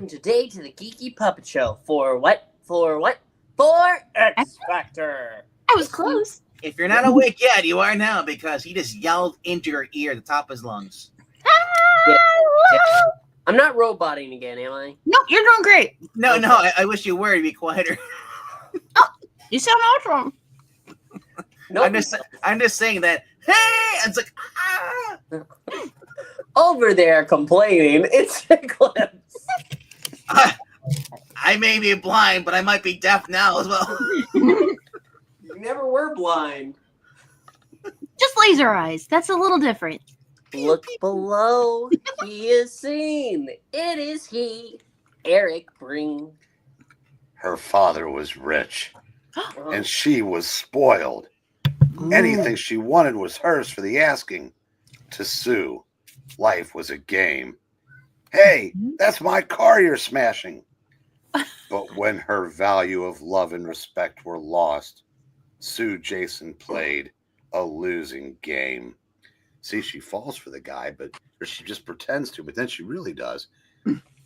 welcome today to the Geeky Puppet Show. For what? For X Factor. I was close. If you're not awake yet, you are now, because he just yelled into your ear at the top of his lungs. Yeah. I'm not roboting again, am I? Nope, you're doing great. No, I wish you were to be quieter. You sound awesome. Nope. I'm just saying that. Hey, it's like Over there complaining. It's Eclipse. I may be blind, but I might be deaf now as well. You never were blind. Just laser eyes. That's a little different. Look below. He is seen. It is he, Eric Breen. Her father was rich, and she was spoiled. Anything she wanted was hers for the asking. To Sue, life was a game. Hey, that's my car you're smashing. But when her value of love and respect were lost, Sue Jason played a losing game. See, she falls for the guy, or she just pretends to, but then she really does.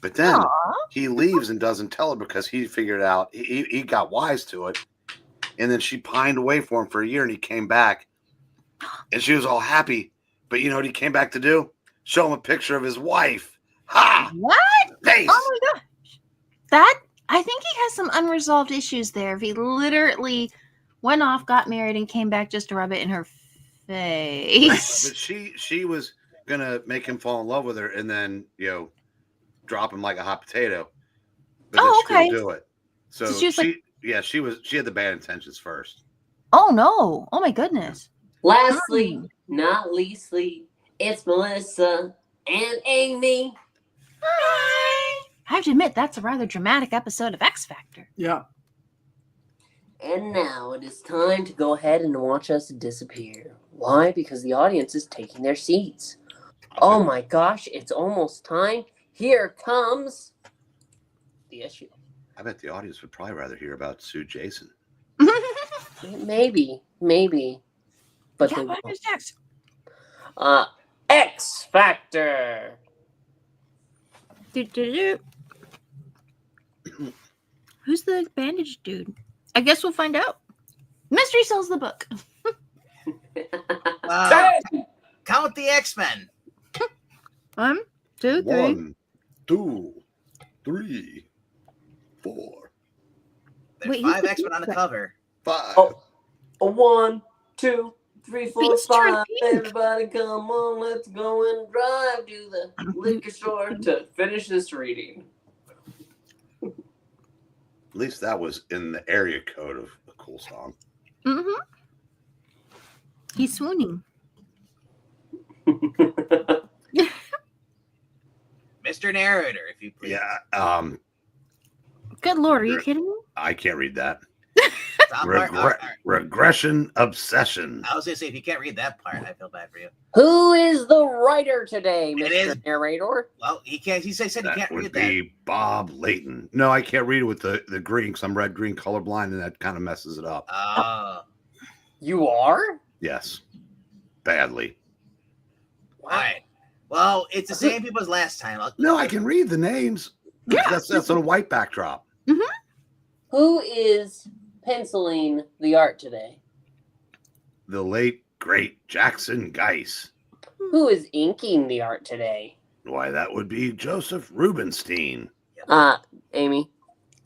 But then he leaves and doesn't tell her because he figured out, he got wise to it. And then she pined away for him for a year, and he came back. And she was all happy. But you know what he came back to do? Show him a picture of his wife. Ha! What? Face. Oh my gosh. I think he has some unresolved issues there. If he literally went off, got married, and came back just to rub it in her face. But she was gonna make him fall in love with her and then, drop him like a hot potato. But then she couldn't do it. So she had the bad intentions first. Oh no. Oh my goodness. Lastly, not leastly, it's Melissa and Amy. Hi. I have to admit, that's a rather dramatic episode of X Factor. Yeah. And now it is time to go ahead and watch us disappear. Why? Because the audience is taking their seats. Oh my gosh, it's almost time. Here comes the issue. I bet the audience would probably rather hear about Sue Jason. Maybe. But yeah, they what won't. is next? X Factor. Who's the bandage dude? I guess we'll find out. Mystery sells the book. Count the X-Men. 1, 2, 3. 1, 2, 3, 4. There's 5 X-Men on the cover. 5. Oh, 1, 2, 3, 4, Beast 5. turned pink. Everybody come on, let's go and drive to the liquor store to finish this reading. At least that was in the area code of a cool song. Mm-hmm. He's swooning. Mr. Narrator, if you please. Yeah. Good Lord, are you kidding me? I can't read that. Top part. Regression obsession. I was going to say, if you can't read that part, I feel bad for you. Who is the writer today, It Mr. is- Narador? Well, he can't. He said he That can't would read that. be Bob Layton. No, I can't read it with the green because I'm red-green colorblind, and that kind of messes it up. You are? Yes. Badly. All right. Well, it's the same people as last time. No, I can read the names. Yeah. That's on a white backdrop. Who is penciling the art today? The late, great Jackson Guice. Who is inking the art today? Why, that would be Josef Rubinstein. Amy.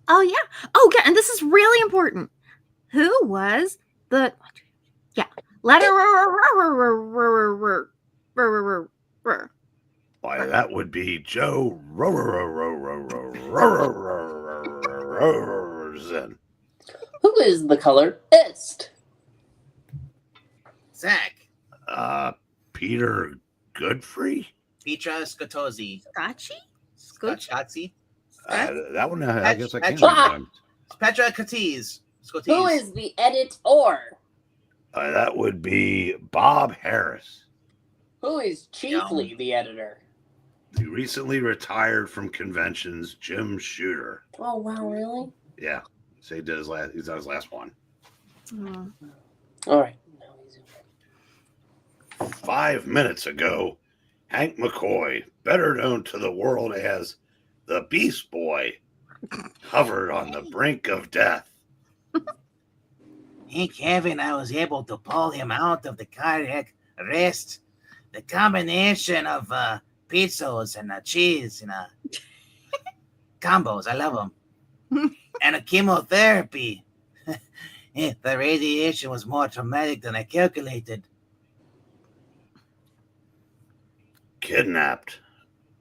Oh, yeah. Oh, yeah. And this is really important. Who was the... Yeah. Letter... Why, that would be Joe Rosen. Who is the colorist? Zach. Peter Godfrey? Petra Scotozzi. Scotchy? Scotzi. That one, I guess I can't Petra. remember. Petra Cotiz. Who is the editor? That would be Bob Harris. Who is chiefly the editor? The recently retired from conventions, Jim Shooter. Oh, wow, really? Yeah. So he did his last one. All right. 5 minutes ago, Hank McCoy, better known to the world as the Beast Boy hovered on the brink of death. Thank heaven I was able to pull him out of the cardiac arrest. The combination of pizzas and cheese and combos, I love them. And a chemotherapy. The radiation was more traumatic than I calculated. Kidnapped.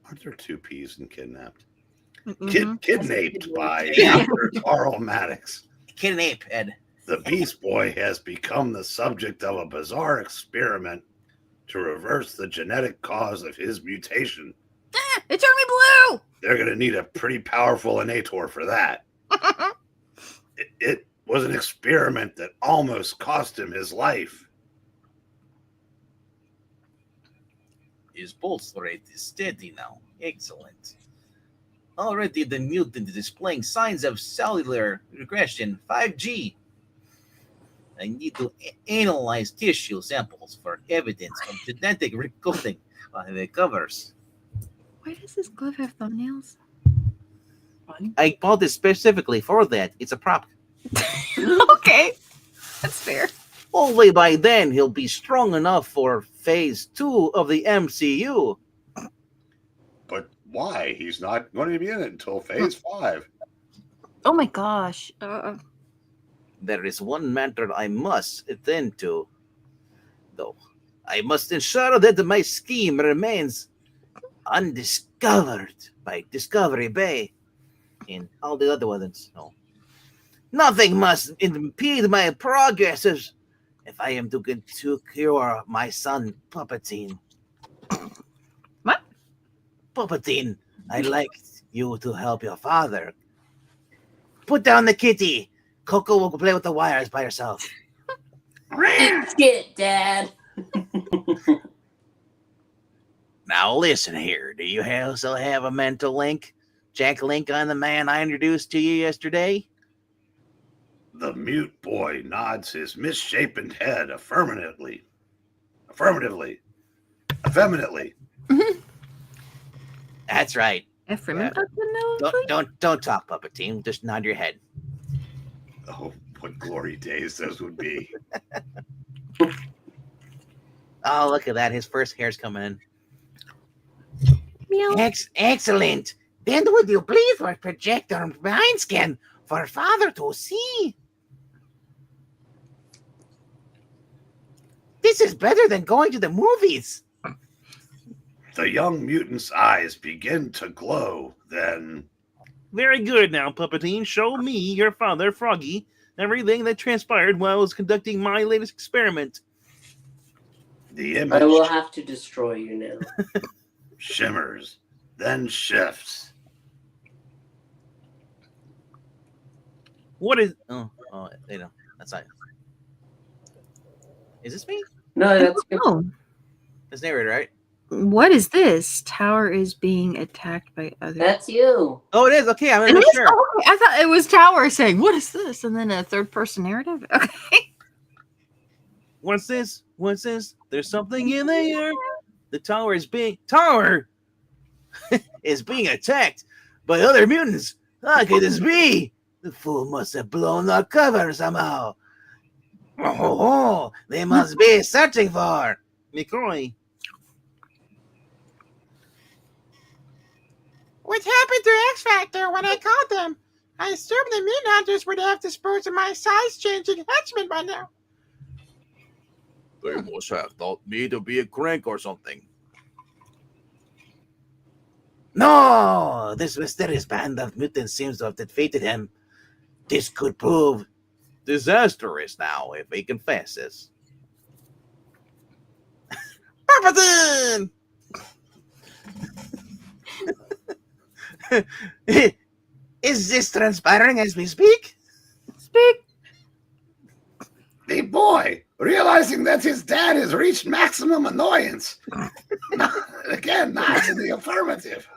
Aren't there 2 P's in kidnapped? Mhm. Kidnapped by Dr. Carl Maddicks. Kidnap, Ed. The Beast Boy has become the subject of a bizarre experiment to reverse the genetic cause of his mutation. It turned me blue. They're going to need a pretty powerful innator for that. It was an experiment that almost cost him his life. His pulse rate is steady now. Excellent. Already the mutant is displaying signs of cellular regression 5G. I need to analyze tissue samples for evidence of genetic recoding on the covers. Why does this glove have thumbnails? I bought it specifically for that. It's a prop. Okay, that's fair. Only by then he'll be strong enough for phase 2 of the MCU. But why? He's not going to be in it until phase 5. Oh my gosh. There is one matter I must attend to, though. I must ensure that my scheme remains undiscovered by Discovery Bay and all the other ones. No. Nothing must impede my progress if I am to get to cure my son, Puppetine. What? Puppetine, I'd like you to help your father. Put down the kitty. Coco will play with the wires by herself. Shit, Dad. Now listen here. Do you also have a mental link? Jack link on the man I introduced to you yesterday? The mute boy nods his misshapen head affirmatively. That's right. Ephraim, Don't talk, Puppetine. Just nod your head. Oh, what glory days those would be. Oh, look at that. His first hair's coming in. Meow. Excellent. Then would you please project our mind scan for father to see? This is better than going to the movies. The young mutant's eyes begin to glow, then... Very good now, Puppetine. Show me, your father, Froggy, everything that transpired while I was conducting my latest experiment. The image I will have to destroy you now. shimmers, then shifts. What is... Oh, you know, that's not... Is this me? No, that's good. Oh, It's narrator, right? what is this? Tower is being attacked by others. That's you. Oh, it is. Okay, I'm It not is? sure. Oh, okay. I thought it was Tower saying, "What is this?" and then a third-person narrative. Okay. What's this? What's this? There's something in the air. The tower is being... Tower! Is being attacked by other mutants. How could this be? The fool must have blown our cover somehow. Oh, they must be searching for McCoy. What happened to X Factor when I called them? I assumed the mutant hunters would have disposed of my size-changing henchman by now. They must have thought me to be a crank or something. No, this mysterious band of mutants seems to have defeated him. This could prove disastrous now if he confesses. Purpleton! Is this transpiring as we speak? Speak. The boy, realizing that his dad has reached maximum annoyance, again nods in the affirmative.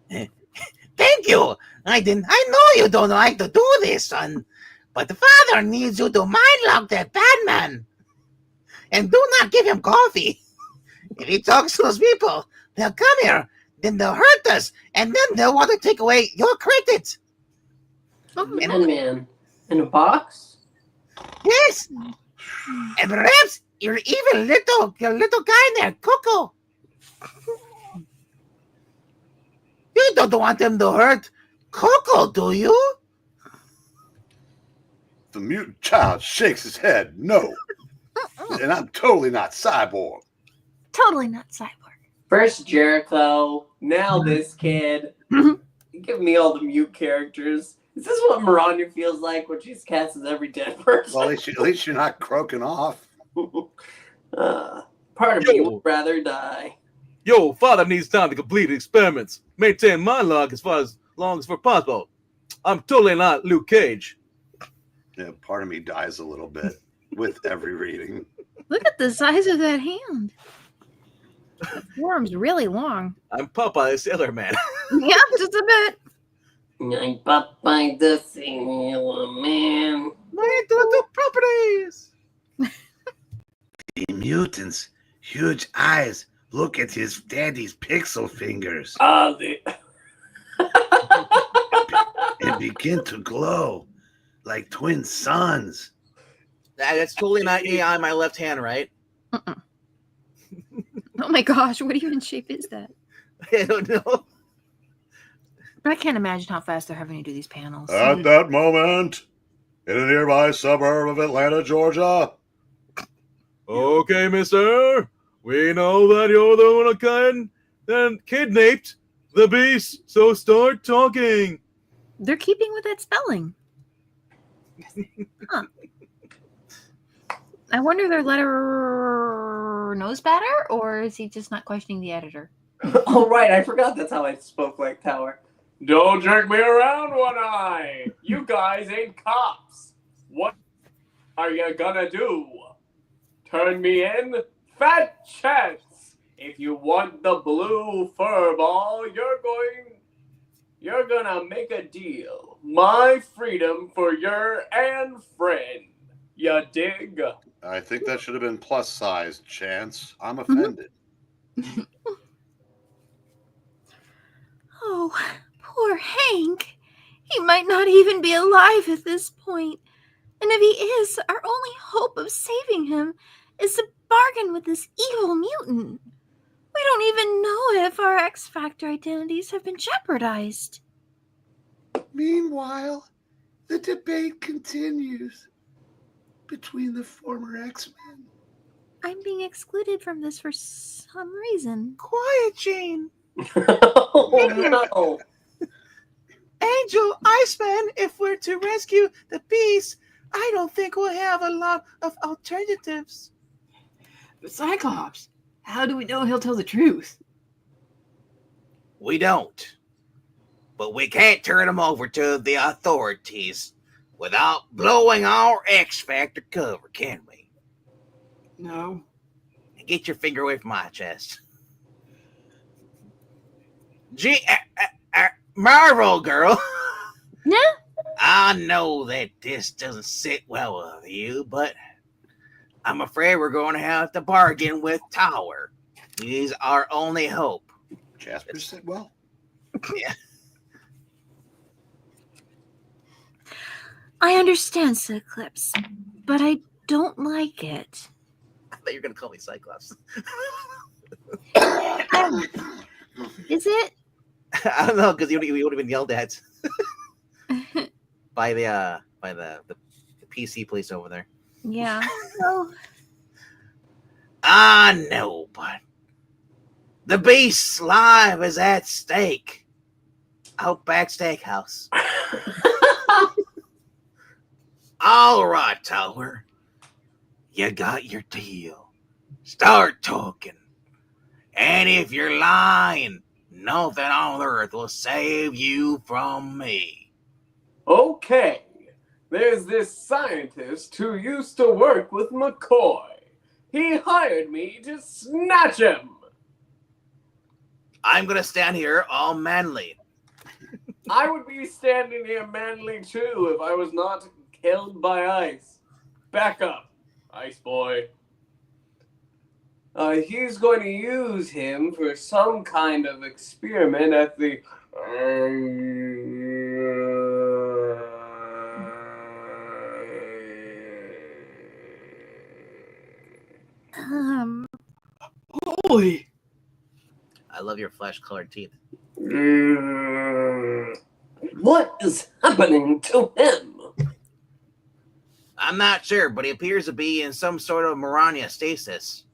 Thank you. I know you don't like to do this, son, but the father needs you to mind lock that bad man. And do not give him coffee. If he talks to those people, they'll come here, then they'll hurt us, and then they'll want to take away your credit. Man. In a box? Yes. And perhaps your little guy in there, Coco. You don't want them to hurt Coco, do you? The mutant child shakes his head. No. And I'm totally not Cyborg. Totally not cyborg. First Jericho, now this kid. Give me all the mute characters. Is this what Miranda feels like when she's cast as every dead person? Well, at least you're not croaking off. Part of me would rather die. Yo, father needs time to complete experiments. Maintain my log as long as possible. I'm totally not Luke Cage. Yeah, part of me dies a little bit with every reading. Look at the size of that hand. The forearm's really long. I'm Popeye the Sailor Man. Yeah, just a bit. I'm Popeye the Sailor Man. My intellectual properties. The mutant's huge eyes look at his daddy's pixel fingers Ah, and begin to glow like twin suns. That's totally not AI on my left hand, right? Oh my gosh, what even shape is that? I don't know. But I can't imagine how fast they're having to do these panels. At that moment, in a nearby suburb of Atlanta, Georgia. Okay, mister. We know that you're the one of kind that kidnapped the beast, so start talking. They're keeping with that spelling. Huh. I wonder their letter knows better, or is he just not questioning the editor? Oh, right. I forgot that's how I spoke like Tower. Don't jerk me around, One Eye. You guys ain't cops. What are you gonna do? Turn me in? Fat chance. If you want the blue fur ball, you're gonna make a deal. My freedom for your and friend. You dig? I think that should have been plus size, Chance. I'm offended. Oh, poor Hank. He might not even be alive at this point. And if he is, our only hope of saving him is to bargain with this evil mutant. We don't even know if our X Factor identities have been jeopardized. Meanwhile, the debate continues between the former X-Men. I'm being excluded from this for some reason. Quiet, Jane. Oh, no. Angel, Iceman, if we're to rescue the beast, I don't think we'll have a lot of alternatives. Cyclops, how do we know he'll tell the truth? We don't. But we can't turn him over to the authorities without blowing our X-Factor cover, can we? No. Get your finger away from my chest. Marvel girl. Yeah? I know that this doesn't sit well with you, but I'm afraid we're going to have to bargain with Tower. He's our only hope. Jasper said, well. Yeah. I understand, Cyclops, but I don't like it. I thought you were going to call me Cyclops. Is it? I don't know, because you would have been yelled at by the PC police over there. Yeah. So, I know, but the beast's life is at stake. Outback Steakhouse. All right, Tower. You got your deal. Start talking. And if you're lying, nothing on earth will save you from me. Okay. There's this scientist who used to work with McCoy. He hired me to snatch him. I'm going to stand here all manly. I would be standing here manly too if I was not killed by ice. Back up, Ice Boy. He's going to use him for some kind of experiment at the. Holy! I love your flesh-colored teeth. What is happening to him? I'm not sure, but he appears to be in some sort of Marania stasis.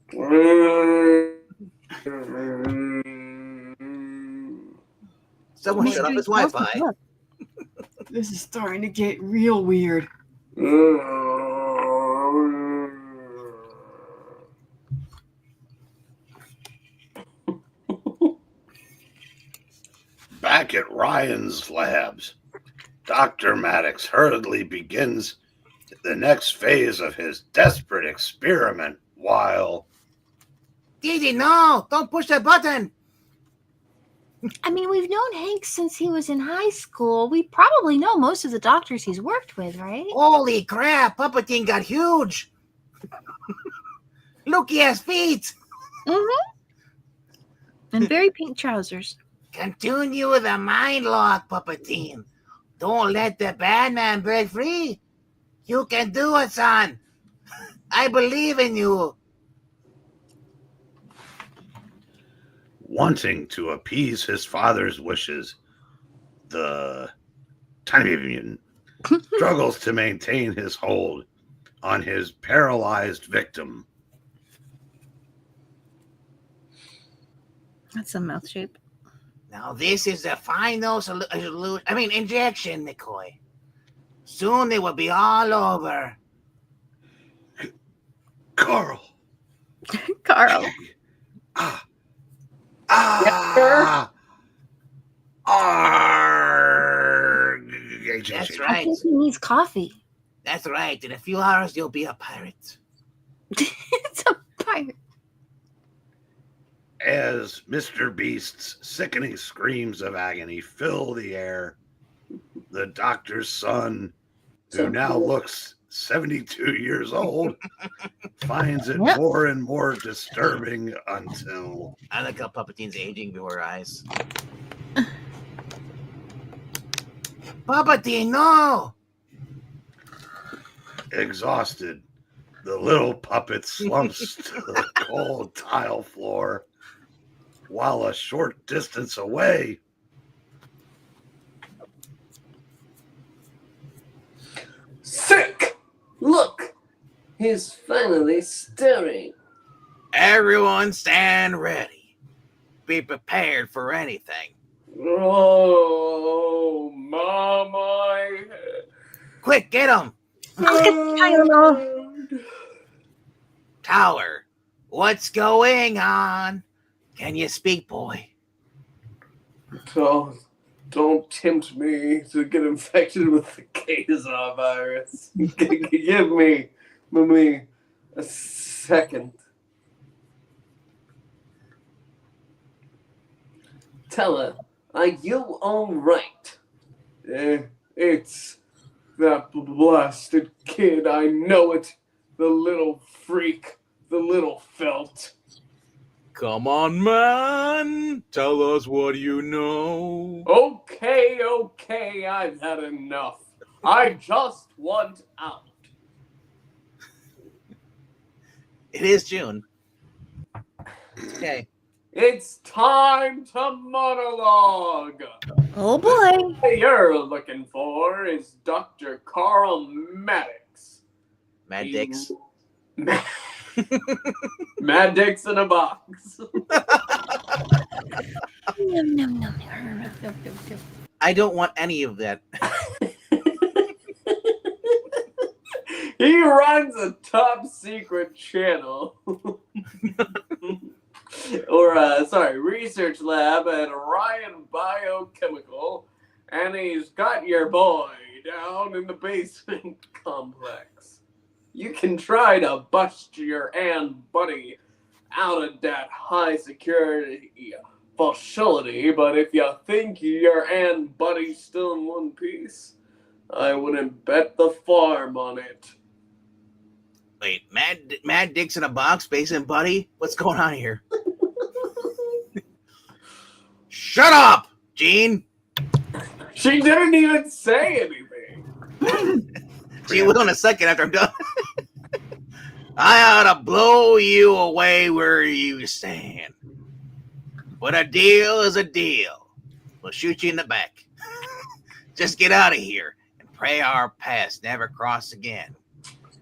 Someone shut off his Wi-Fi. This is starting to get real weird. Back at Ryan's labs, Dr. Maddicks hurriedly begins the next phase of his desperate experiment while... Didi, no! Don't push that button! I mean, we've known Hank since he was in high school. We probably know most of the doctors he's worked with, right? Holy crap! Puppeteen got huge! Look, he has feet! Mm-hmm. And very pink trousers. Continue with the mind lock, Puppeteen. Don't let the bad man break free. You can do it, son. I believe in you. Wanting to appease his father's wishes, the tiny baby mutant struggles to maintain his hold on his paralyzed victim. That's a mouth shape. Now this is the final injection, Nikoi. Soon it will be all over. Carl. Carl. That's I right. think he needs coffee. That's right. In a few hours, you'll be a pirate. It's a pirate. As Mr. Beast's sickening screams of agony fill the air, the doctor's son, who now looks 72 years old, finds it more and more disturbing until... I like how Puppeteen's aging before our eyes. Puppeteen, no! Exhausted, the little puppet slumps to the cold tile floor, while a short distance away, Sick! Look! He's finally stirring. Everyone stand ready. Be prepared for anything. Oh, my head. Quick, get him! I don't know. Tower, what's going on? Can you speak, boy? Don't tempt me to get infected with the Kazar virus. Give me a second. Tell her, are you all right? It's that blasted kid. I know it. The little freak. The little felt. Come on, man. Tell us what you know. Okay, I've had enough. I just want out. It is June. Okay. It's time to monologue. Oh boy. What you're looking for is Dr. Carl Maddicks. Maddicks. Maddicks in a box. I don't want any of that. He runs a top secret channel. Research lab at Ryan Biochemical, and he's got your boy down in the basement complex. You can try to bust your buddy out of that high security facility, but if you think your buddy's still in one piece, I wouldn't bet the farm on it. Wait, Maddicks in a box, basement buddy? What's going on here? Shut up, Gene! She didn't even say anything. She will in a second after I'm done. I ought to blow you away where you stand. But a deal is a deal. We'll shoot you in the back. Just get out of here and pray our paths never cross again.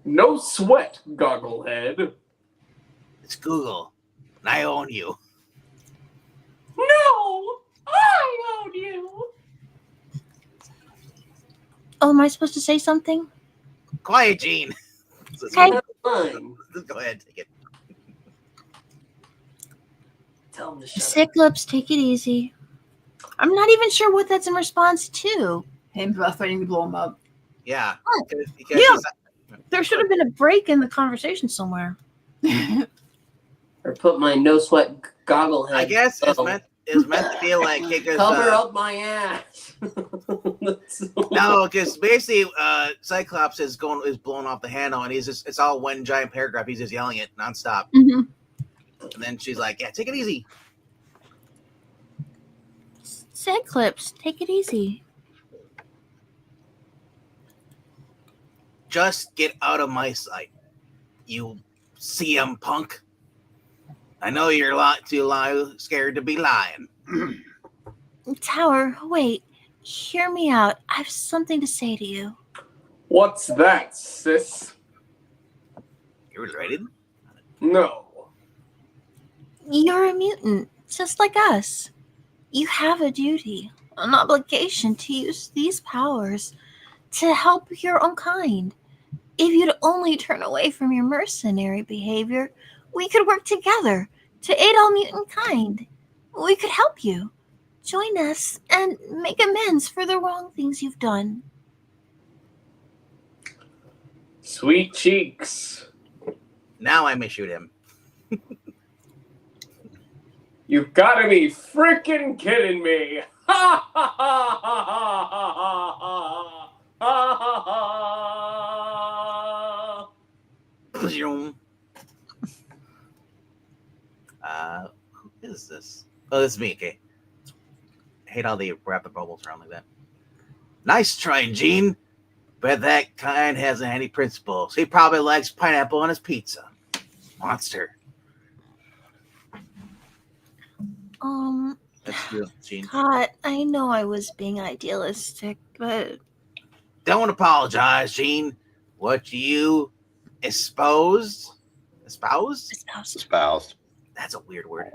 No sweat, Gogglehead. It's Google, and I own you. No, I own you. Oh, am I supposed to say something? Quiet, Gene. Okay. Fine. Go ahead, take it. Tell him to shut up. Cyclops, take it easy. I'm not even sure what that's in response to. Him threatening to blow him up. Yeah. Oh, Because yeah. There should have been a break in the conversation somewhere. Or put my no sweat goggle head. I guess it's meant to be like cover up my ass. No, because basically Cyclops is blown off the handle, and it's all one giant paragraph. He's just yelling it nonstop. Mm-hmm. And then she's like, "Yeah, take it easy." Cyclops, take it easy. Just get out of my sight, you CM punk. I know you're too scared to be lying. Tower, wait. Hear me out. I have something to say to you. What's that, sis? You related? No. You're a mutant, just like us. You have a duty, an obligation to use these powers to help your own kind. If you'd only turn away from your mercenary behavior, we could work together to aid all mutant kind. We could help you. Join us and make amends for the wrong things you've done. Sweet cheeks. Now I may shoot him. You've got to be freaking kidding me. Ha ha ha ha ha ha ha ha ha. Who is this? Oh, this is me. Okay. I hate how they wrap the bubbles around like that. Nice trying, Gene. But that kind hasn't any principles. He probably likes pineapple on his pizza. Monster. That's you, Gene. God, I know I was being idealistic, but Don't apologize, Gene. What you espoused? Espoused. That's a weird word.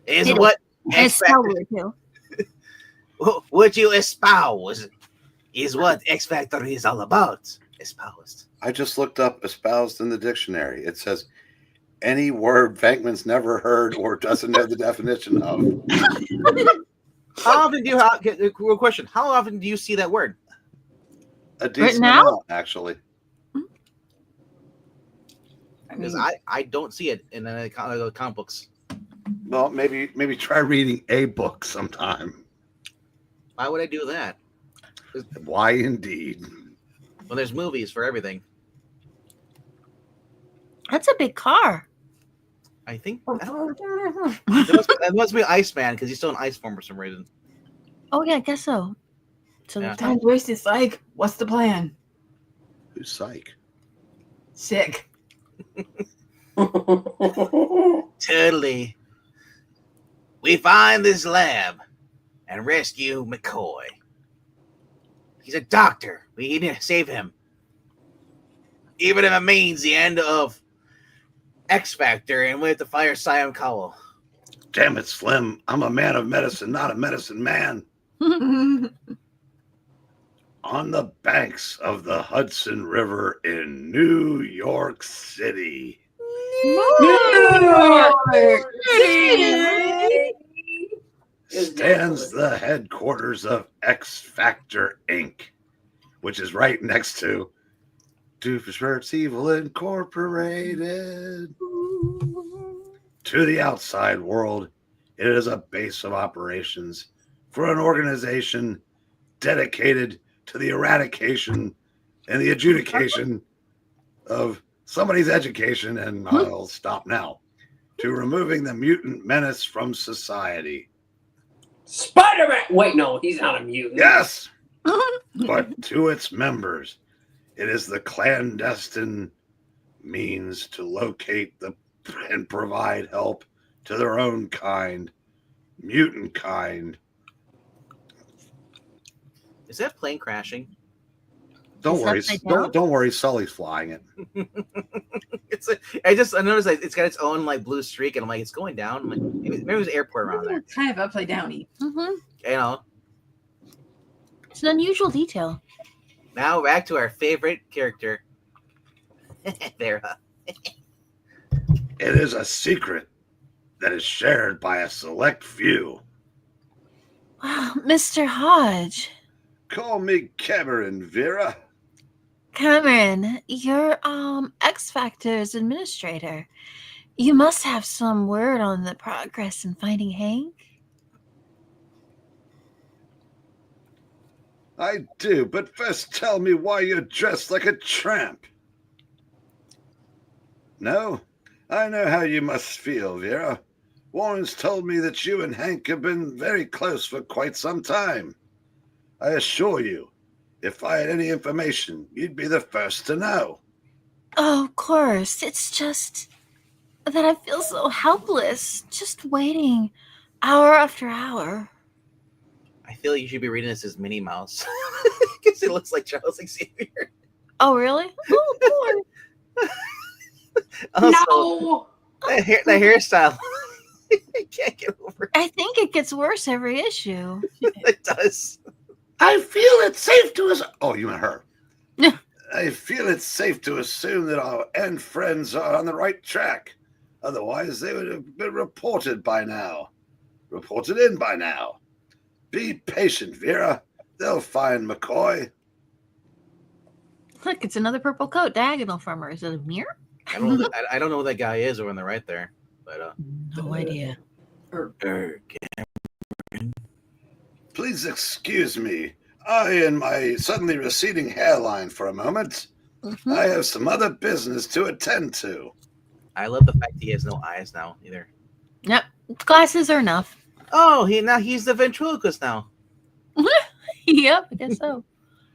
Is It what it's X Factor. weird too. What you espouse is what X Factor is all about. Espoused. I just looked up espoused in the dictionary. It says any word Venkman's never heard or doesn't know the definition of. How often do you real question? How often do you see that word? A decent now? amount, actually. Because I don't see it in any comic books. Well, maybe try reading a book sometime. Why would I do that? Why indeed? Well, there's movies for everything. That's a big car. I think that must be Iceman because he's still in ice form for some reason. Oh yeah, I guess so. So Yeah. Time wasted, Psych. What's the plan? Who's psych? Sick. Totally. We find this lab and rescue McCoy. He's a doctor. We need to save him. Even if it means the end of X Factor and we have to fire Simon Cowell. Damn it, Slim. I'm a man of medicine, not a medicine man. On the banks of the Hudson River in New York City. Stands the headquarters of X Factor Inc., which is right next to Doofenshmirtz Evil Incorporated. To the outside world, it is a base of operations for an organization dedicated to the eradication and the adjudication of somebody's education, and I'll stop now, to removing the mutant menace from society. Spider-Man! Wait, no, he's not a mutant. Yes! But to its members, it is the clandestine means to locate and provide help to their own kind, mutant kind. Is that plane crashing? Don't worry, upside down? don't worry. Sully's flying it. I noticed like it's got its own like blue streak, and I'm like, it's going down. I'm like, maybe there's an airport around there. Kind of upside downy. Mm-hmm. You know. It's an unusual detail. Now back to our favorite character, Vera. It is a secret that is shared by a select few. Wow, Mr. Hodge. Call me Cameron, Vera. Cameron, you're X Factor's administrator. You must have some word on the progress in finding Hank. I do, but first tell me why you're dressed like a tramp. No, I know how you must feel, Vera. Warren's told me that you and Hank have been very close for quite some time. I assure you, if I had any information, you'd be the first to know. Oh, of course. It's just that I feel so helpless, just waiting hour after hour. I feel like you should be reading this as Minnie Mouse because it looks like Charles Xavier. Oh, really? Oh, boy. Also, No! the hairstyle. I can't get over it. I think it gets worse every issue. It does. I feel it's safe to assume. Oh, you and her. I feel it's safe to assume that our end friends are on the right track. Otherwise, they would have been reported by now. Reported in by now. Be patient, Vera. They'll find McCoy. Look, it's another purple coat diagonal from her. Is it a mirror? I don't know who that guy is over on the right there, but No idea. Please excuse me. I and my suddenly receding hairline for a moment. Mm-hmm. I have some other business to attend to. I love the fact he has no eyes now either. Yep, glasses are enough. Oh, he's the ventriloquist now. Yep, I guess so.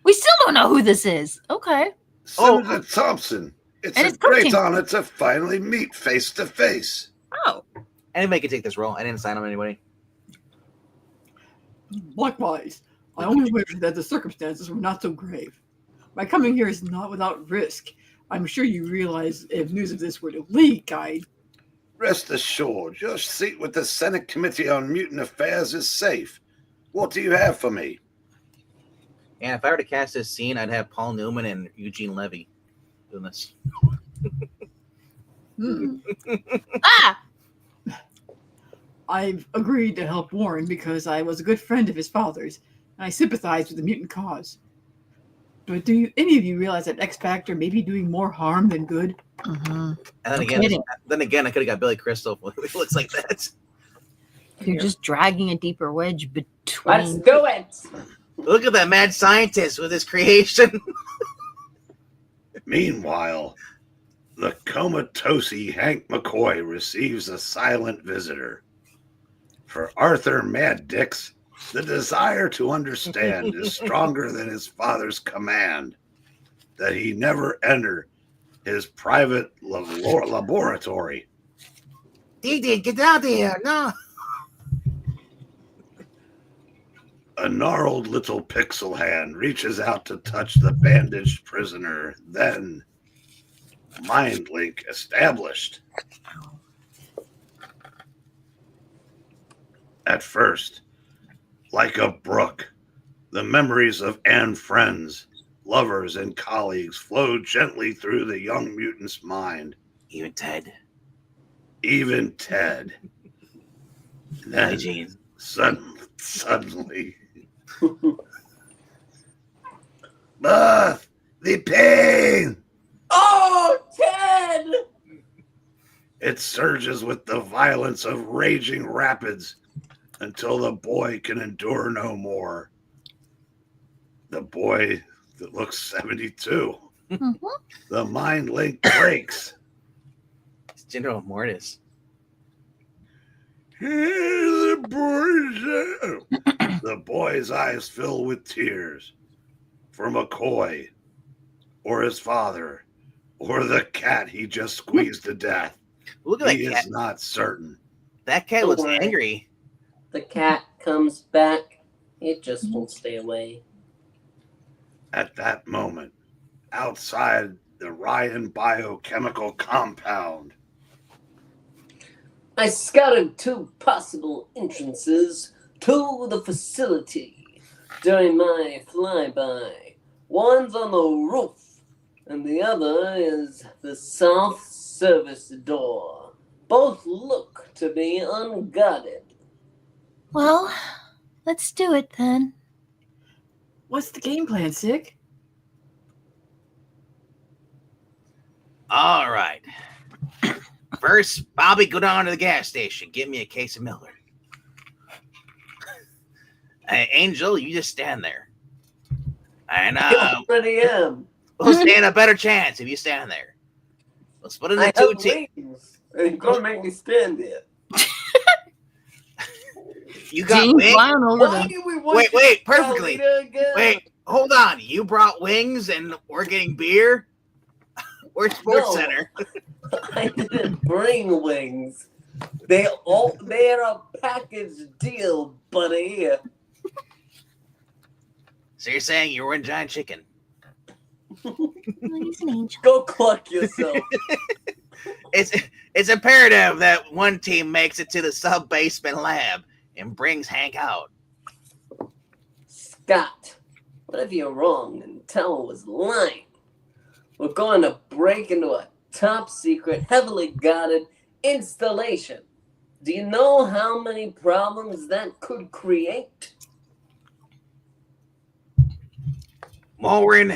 We still don't know who this is. Okay. Senator Thompson, it's And a it's great cooking. honor to finally meet face to face. Oh. Anybody can take this role. I didn't sign him anybody. Likewise, I only wish that the circumstances were not so grave. My coming here is not without risk. I'm sure you realize if news of this were to leak, I'd... Rest assured, your seat with the Senate Committee on Mutant Affairs is safe. What do you have for me? And if I were to cast this scene, I'd have Paul Newman and Eugene Levy doing this. Ah! I've agreed to help Warren because I was a good friend of his father's, and I sympathize with the mutant cause. But do any of you realize that X Factor may be doing more harm than good? Mm-hmm. And then again, I could have got Billy Crystal if it looks like that. You're just dragging a deeper wedge between. Let's do it! Look at that mad scientist with his creation. Meanwhile, the comatose Hank McCoy receives a silent visitor. For Arthur Maddicks, the desire to understand is stronger than his father's command that he never enter his private laboratory. Dee, get out of here. No. A gnarled little pixel hand reaches out to touch the bandaged prisoner. Then, mind link established. At first, like a brook, the memories of and friends, lovers, and colleagues flow gently through the young mutant's mind. Even Ted. Even Ted. Then, Gene. suddenly, the pain! Oh, Ted! It surges with the violence of raging rapids until the boy can endure no more. The boy that looks 72. The mind link breaks. It's General Mortis. The boy's eyes fill with tears for McCoy, or his father, or the cat he just squeezed to death. Look at He that cat. is not certain. That cat Don't looks worry. angry. The cat comes back. It just won't stay away. At that moment, outside the Ryan biochemical compound, I scouted 2 possible entrances to the facility during my flyby. One's on the roof, and the other is the south service door. Both look to be unguarded. Well, let's do it then. What's the game plan, Sick? All right. First, Bobby, go down to the gas station. Get me a case of Miller. Angel, you just stand there. And I already am. we'll stand a better chance if you stand there. We'll split into I 2 have teams. wings. And you're going to make me stand there. You got James wings? flying over Why them. do we want Wait, to perfectly. go again? Wait, hold on. You brought wings and we're getting beer? Where's Sports No. Center? I didn't bring wings. They're a package deal, buddy. So you're saying you were in Giant Chicken? He's an angel. Go cluck yourself. It's imperative that one team makes it to the sub-basement lab and brings Hank out. Scott, what if you're wrong and Tell was lying? We're going to break into a top secret, heavily guarded installation. Do you know how many problems that could create? Morin,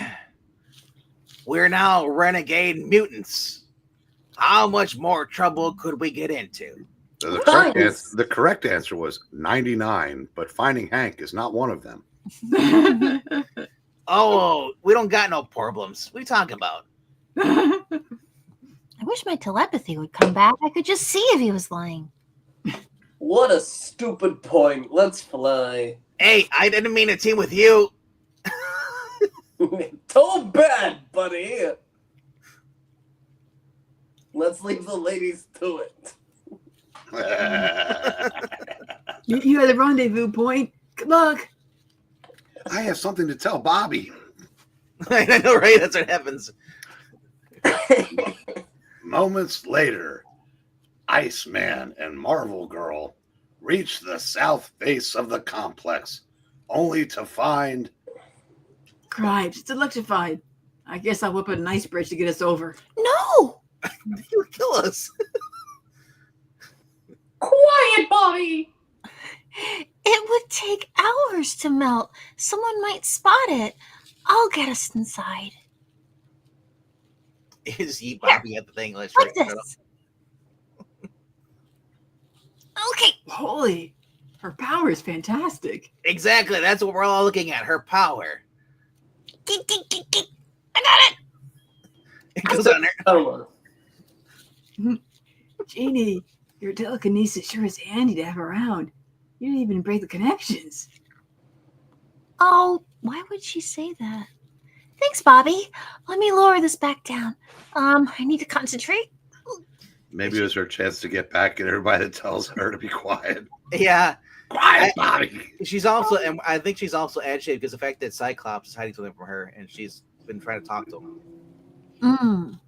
we're now renegade mutants. How much more trouble could we get into? The correct answer was 99, but finding Hank is not one of them. Oh, we don't got no problems. What are you talking about? I wish my telepathy would come back. I could just see if he was lying. What a stupid point. Let's fly. Hey, I didn't mean to team with you. Too bad, buddy. Let's leave the ladies to it. You had a rendezvous point. Good luck. I have something to tell Bobby. I know, right? That's what happens. Moments later, Iceman and Marvel Girl reach the south face of the complex, only to find... Cripes, it's electrified. I guess I'll whip an ice bridge to get us over. No! You would kill us. Quiet, Bobby! It would take hours to melt. Someone might spot it. I'll get us inside. You just eat Bobby at the thing. Let's Like this. Okay. Holy, her power is fantastic. Exactly. That's what we're all looking at. Her power. Geek, geek, geek, geek. I got it. It goes on there. Oh, Jeannie, your telekinesis sure is handy to have around. You didn't even break the connections. Oh, why would she say that? Thanks, Bobby. Let me lower this back down. I need to concentrate. Maybe it was her chance to get back at everybody that tells her to be quiet. Yeah. Quiet, Bobby! She's also, and I think she's also agitated because the fact that Cyclops is hiding something from her, and she's been trying to talk to him. Mm.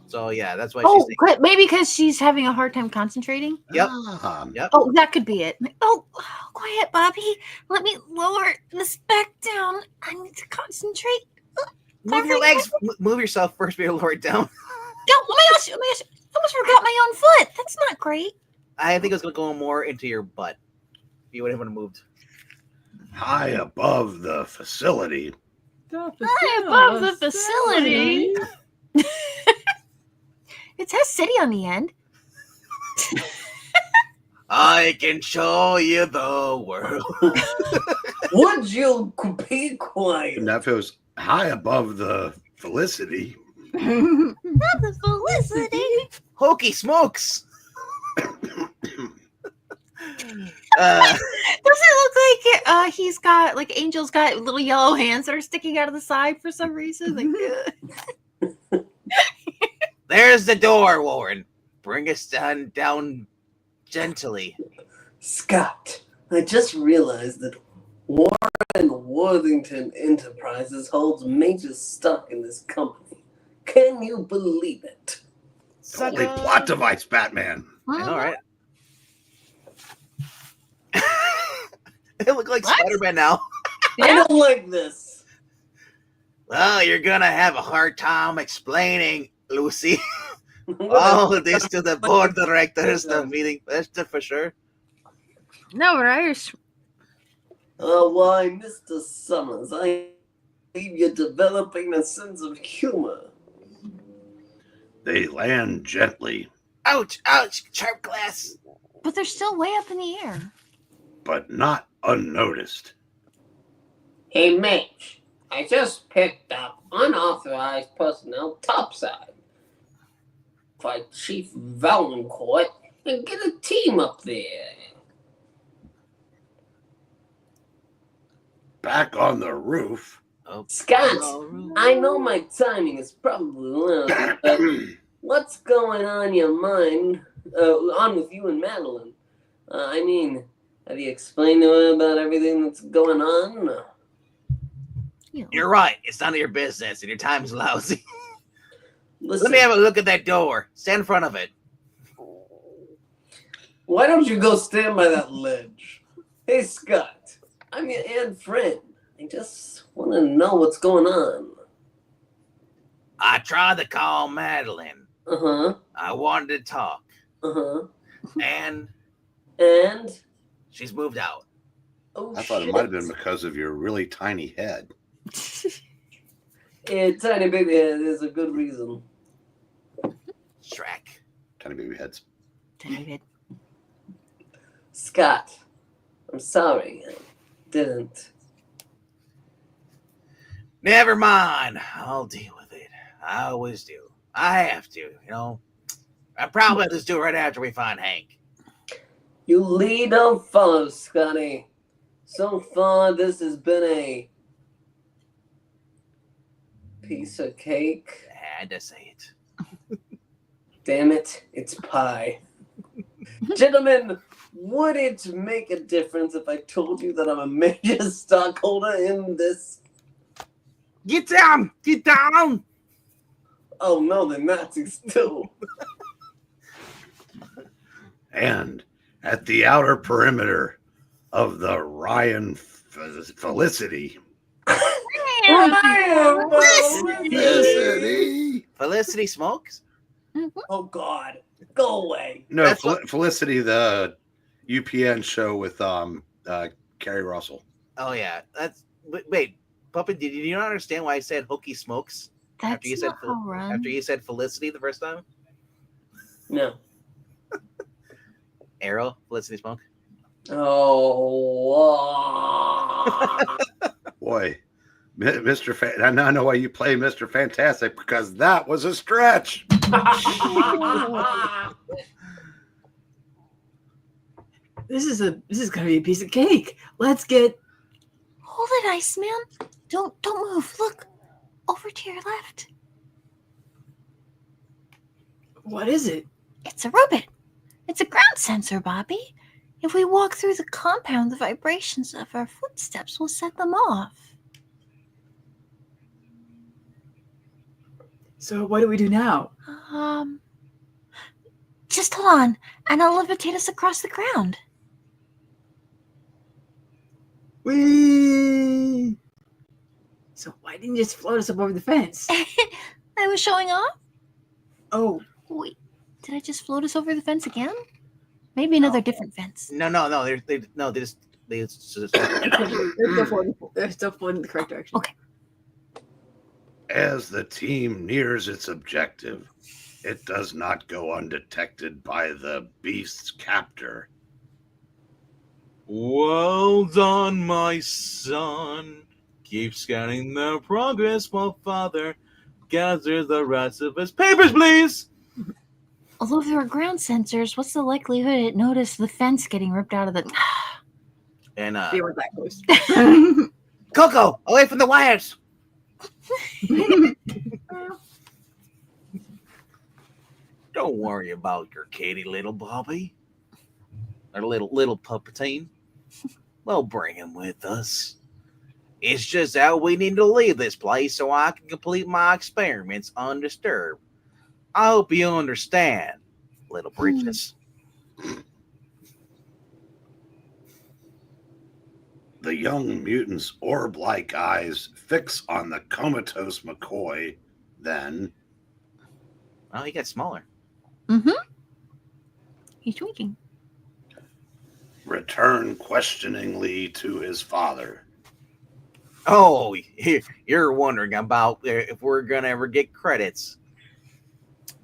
So yeah, that's why Oh, she's. good. Maybe because she's having a hard time concentrating. Yep. Ah, Yep. Oh, that could be it. Oh, quiet, Bobby. Let me lower this back down. I need to concentrate. Move your legs. Move yourself first. Be lower it down. Oh my gosh! Oh my gosh! I almost forgot my own foot. That's not great. I think it's gonna go more into your butt. If you would have moved. high above the facility. High above the facility. It says city on the end. I can show you the world. would you be quiet? And if it was high above the Felicity? Not the Felicity. Hokey smokes! Does it look like he's got like Angel's got little yellow hands that are sticking out of the side for some reason? Like, There's the door, Warren. Bring us down gently. Scott, I just realized that Warren Worthington Enterprises holds major stock in this company. Can you believe it? Holy plot device, Batman. I know, right? It look like What? Spider-Man now. I don't like this. Well, you're gonna have a hard time explaining, Lucy, all of this to the board directors. The meeting, that's for sure. no, right? Oh, why, Mr. Summers, I believe you're developing a sense of humor. They land gently, Ouch! Ouch! Sharp glass. But they're still way up in the air. but not unnoticed. Hey, Mitch, I just picked up unauthorized personnel topside. Fight Chief Valancourt and get a team up there. Back on the roof. Oh, Scott, oh, I know my timing is probably lousy, but what's going on in your mind, on with you and Madeline? I mean, have you explained to her about everything that's going on? You're right. It's none of your business, and your time's lousy. Listen, Let me have a look at that door. Stand in front of it. why don't you go stand by that ledge? Hey, Scott, I'm your aunt friend. I just want to know what's going on. I tried to call Madeline. Uh-huh, I wanted to talk, uh-huh. and And? she's moved out. Oh, I thought it might have been because of your really tiny head. Yeah, tiny baby head is a good reason. Shrek. Tiny baby heads. David. Scott, I'm sorry. I didn't. Never mind. I'll deal with it. I always do. I have to, you know. I probably have to do it right after we find Hank. You lead, don't follow, Scotty. So far, this has been a piece of cake. I had to say it. Damn it, it's pie. Gentlemen, would it make a difference if I told you that I'm a major stockholder in this? Get down! Get down! Oh no, the Nazis too. And at the outer perimeter of the Ryan Felicity. Felicity! Felicity smokes? Oh God, go away. No, That's what- Felicity, the UPN show with Carrie Russell. Oh, yeah. That's. Wait, Puppet, did you not understand why I said Hokey smokes? That's After you said not how run. After you said Felicity the first time? No. Arrow? Felicity smoke? Oh. Boy, Mr. I now know why you play Mr. Fantastic, because that was a stretch. This is gonna be a piece of cake. Let's get. Hold it, Iceman. Don't move. Look, over to your left. What is it? It's a robot. It's a ground sensor, Bobby. If we walk through the compound, the vibrations of our footsteps will set them off. So what do we do now? Just hold on, and I'll levitate us across the ground. Whee! So why didn't you just float us up over the fence? I was showing off? Oh, Wait, did I just float us over the fence again? Maybe another different fence. No. They just they're still floating in the correct direction. Okay. As the team nears its objective, it does not go undetected by the beast's captor. Well done, my son. Keep scanning the progress while father gathers the rest of his papers, please. Although if there are ground sensors, what's the likelihood it noticed the fence getting ripped out of the... And They weren't that close. Coco, away from the wires. Don't worry about your kitty, little Bobby. Or little Puppeteen. We'll bring him with us. It's just how we need to leave this place so I can complete my experiments undisturbed. I hope you understand, little britches. The young mutant's orb-like eyes fix on the comatose McCoy, then... Oh, he got smaller. Mm-hmm. He's winking. return questioningly to his father. Oh, you're wondering about if we're going to ever get credits.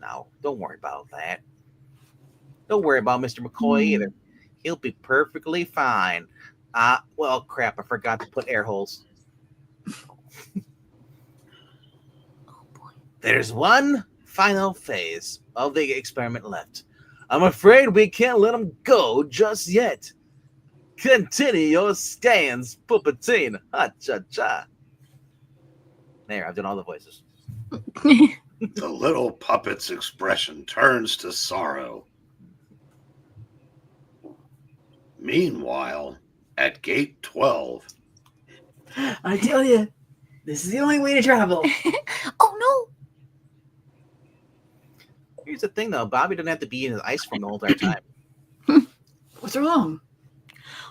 No, don't worry about that. Don't worry about Mr. McCoy either. He'll be perfectly fine. Well, crap, I forgot to put air holes. There's one final phase of the experiment left. I'm afraid we can't let him go just yet. Continue your scans, Puppeteen. Ha-cha-cha. There, I've done all the voices. The little puppet's expression turns to sorrow. Meanwhile, at gate 12... I tell you, this is the only way to travel. Oh, no. Here's the thing, though. Bobby doesn't have to be in his ice form the whole entire time. What's wrong?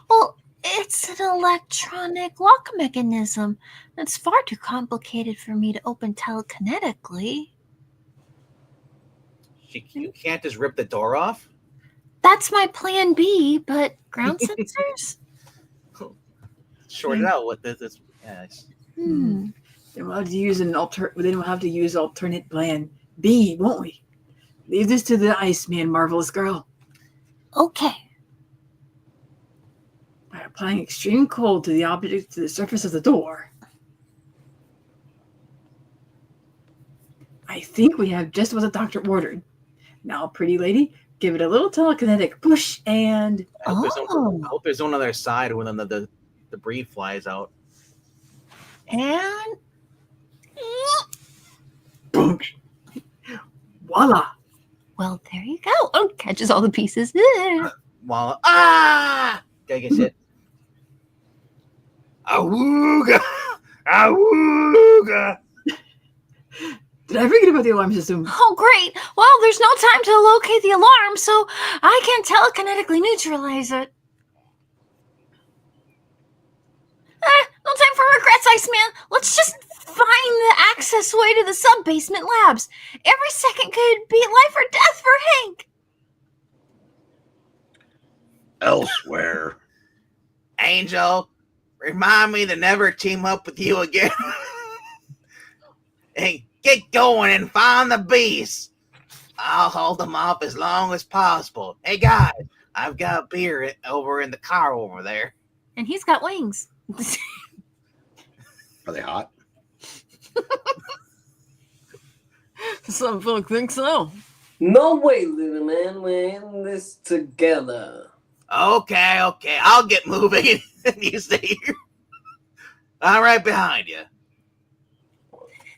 Well, it's an electronic lock mechanism. It's far too complicated for me to open telekinetically. You can't just rip the door off? That's my plan B, but ground sensors? Short it out with this. Yeah, Hmm. Then we'll have to use alternate plan B, won't we? Leave this to the Iceman, marvelous girl. Okay. By applying extreme cold to the object to the surface of the door. I think we have just what the doctor ordered. Now, pretty lady, give it a little telekinetic push and... I hope there's one other side when the debris flies out. And... boom. Voila. Well, there you go. Oh, catches all the pieces. Gotta get hit. Awooga! Awooga! Did I forget about the alarm system? Oh, great. Well, there's no time to locate the alarm, so I can telekinetically neutralize it. No time for regrets, Iceman. Let's just find the access way to the sub-basement labs. Every second could be life or death for Hank. Elsewhere. Angel, remind me to never team up with you again. Hey, get going and find the beast. I'll hold them off as long as possible. Hey, guys, I've got beer over in the car over there. And he's got wings. Are they hot? Some folk think so. No way, little man. We're in this together. Okay, I'll get moving. You stay here. I'm right behind you.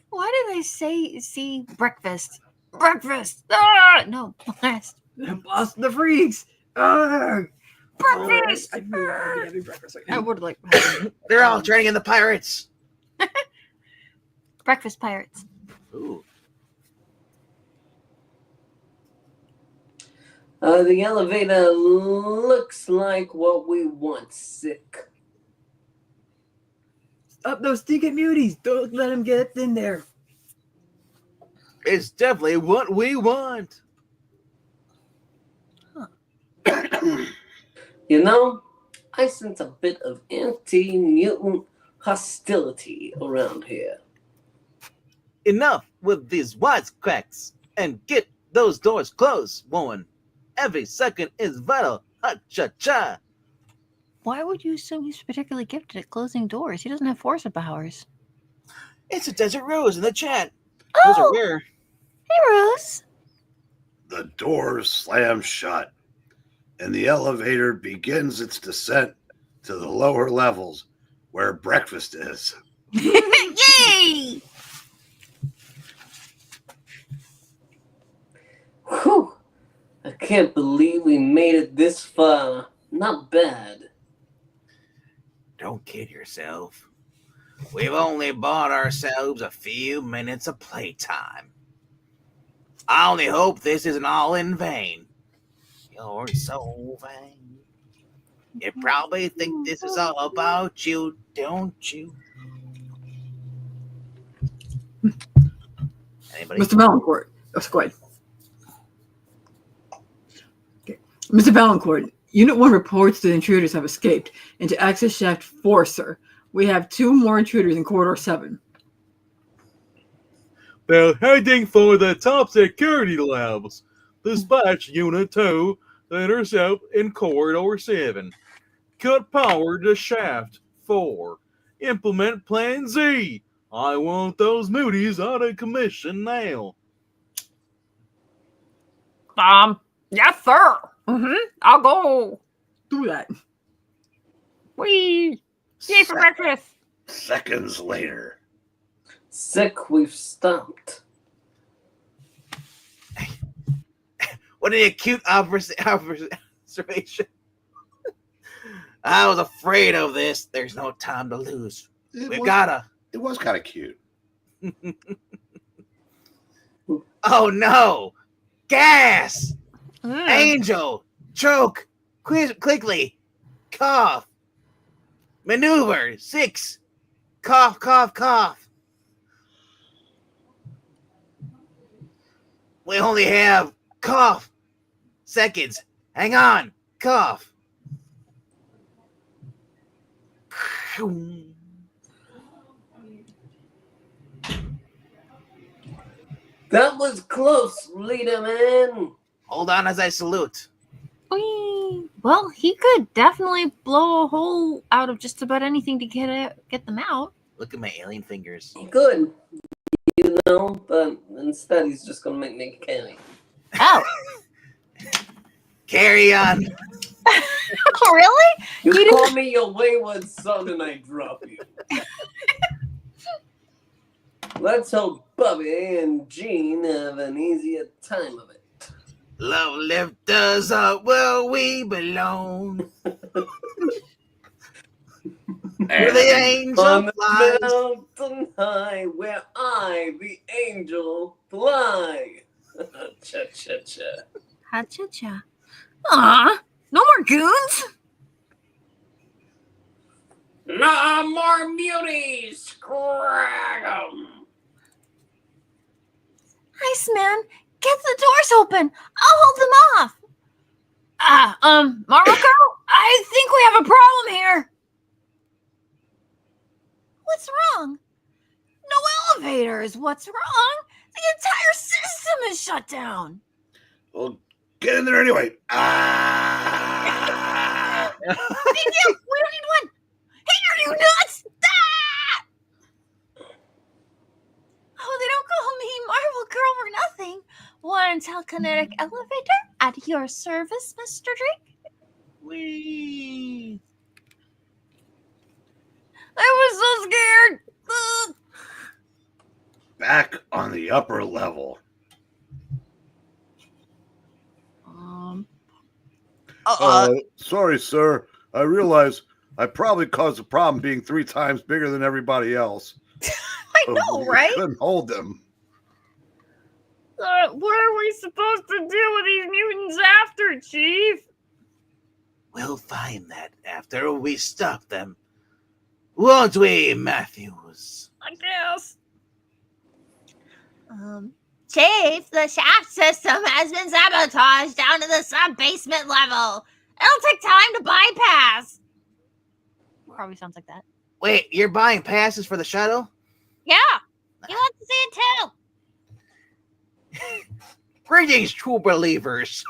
Why did I see breakfast? Breakfast! Ah, no, blast. Blast the freaks. Arrgh. Breakfast! I'd be having breakfast right now. I would like They're all turning into pirates. breakfast pirates. Ooh. The elevator looks like what we want, sick. Stop those stinking muties. Don't let them get in there. It's definitely what we want. You know, I sense a bit of anti-mutant hostility around here. Enough with these wisecracks and get those doors closed, woman. Every second is vital. Ha-cha-cha. Why would you assume he's particularly gifted at closing doors? He doesn't have force powers. It's a Desert Rose in the chat. Those are Oh, rare. hey, Rose. The doors slam shut, and the elevator begins its descent to the lower levels where breakfast is. Yay! Whew! I can't believe we made it this far. Not bad. Don't kid yourself. We've only bought ourselves a few minutes of playtime. I only hope this isn't all in vain. You're so vain. You probably think this is all about you, don't you? Anybody? Mr. Valancourt. Oh, go ahead. Okay. Mr. Valancourt, Unit 1 reports the intruders have escaped into access shaft 4, sir. We have 2 more intruders in corridor 7. They're heading for the top security levels. Dispatch Unit 2 to intercept in Corridor 7. Cut power to Shaft 4. Implement Plan Z. I want those mooties out of commission now. Yes, sir. I'll go. Do that. Wee. Yay for breakfast. Seconds later. Sick, we've stopped. What an acute observation. I was afraid of this. There's no time to lose. It was kind of cute. Oh no! Gas! Angel! Choke! Quickly! Cough! Maneuver! 6! Cough, cough, cough! We only have cough seconds. Hang on! Cough! That was close, leader man. Hold on as I salute. Whee! Well, he could definitely blow a hole out of just about anything to get them out. Look at my alien fingers. He could, but instead he's just gonna make me carry. Oh. Carry on. Really? You call me your wayward son and I drop you. Let's hope Bubby and Jean have an easier time of it. Love lift us up where we belong. Where the angel On the flies. mountain high, where I, the angel, fly. Cha-cha-cha. Ha-cha-cha. Aw, no more goons? No more muties! Scrag 'em! Iceman, get the doors open. I'll hold them off. Marco, I think we have a problem here. What's wrong? No elevators. What's wrong? The entire system is shut down. Well, get in there anyway. Big deal. We don't need one. Hey, are you nuts? Ah! Oh, they don't call me Marvel Girl for nothing. One telekinetic elevator at your service, Mr. Drake. Whee! I was so scared. Ugh. Back on the upper level. Sorry, sir. I realize I probably caused a problem being 3 times bigger than everybody else. I know, right? Couldn't hold them. What are we supposed to do with these mutants after, Chief? We'll find that after we stop them. Won't we, Matthews? I guess. Chief, the shaft system has been sabotaged down to the sub-basement level. It'll take time to bypass. Probably sounds like that. Wait, you're buying passes for the shuttle? Yeah, he wants to see it too. Greetings, true believers.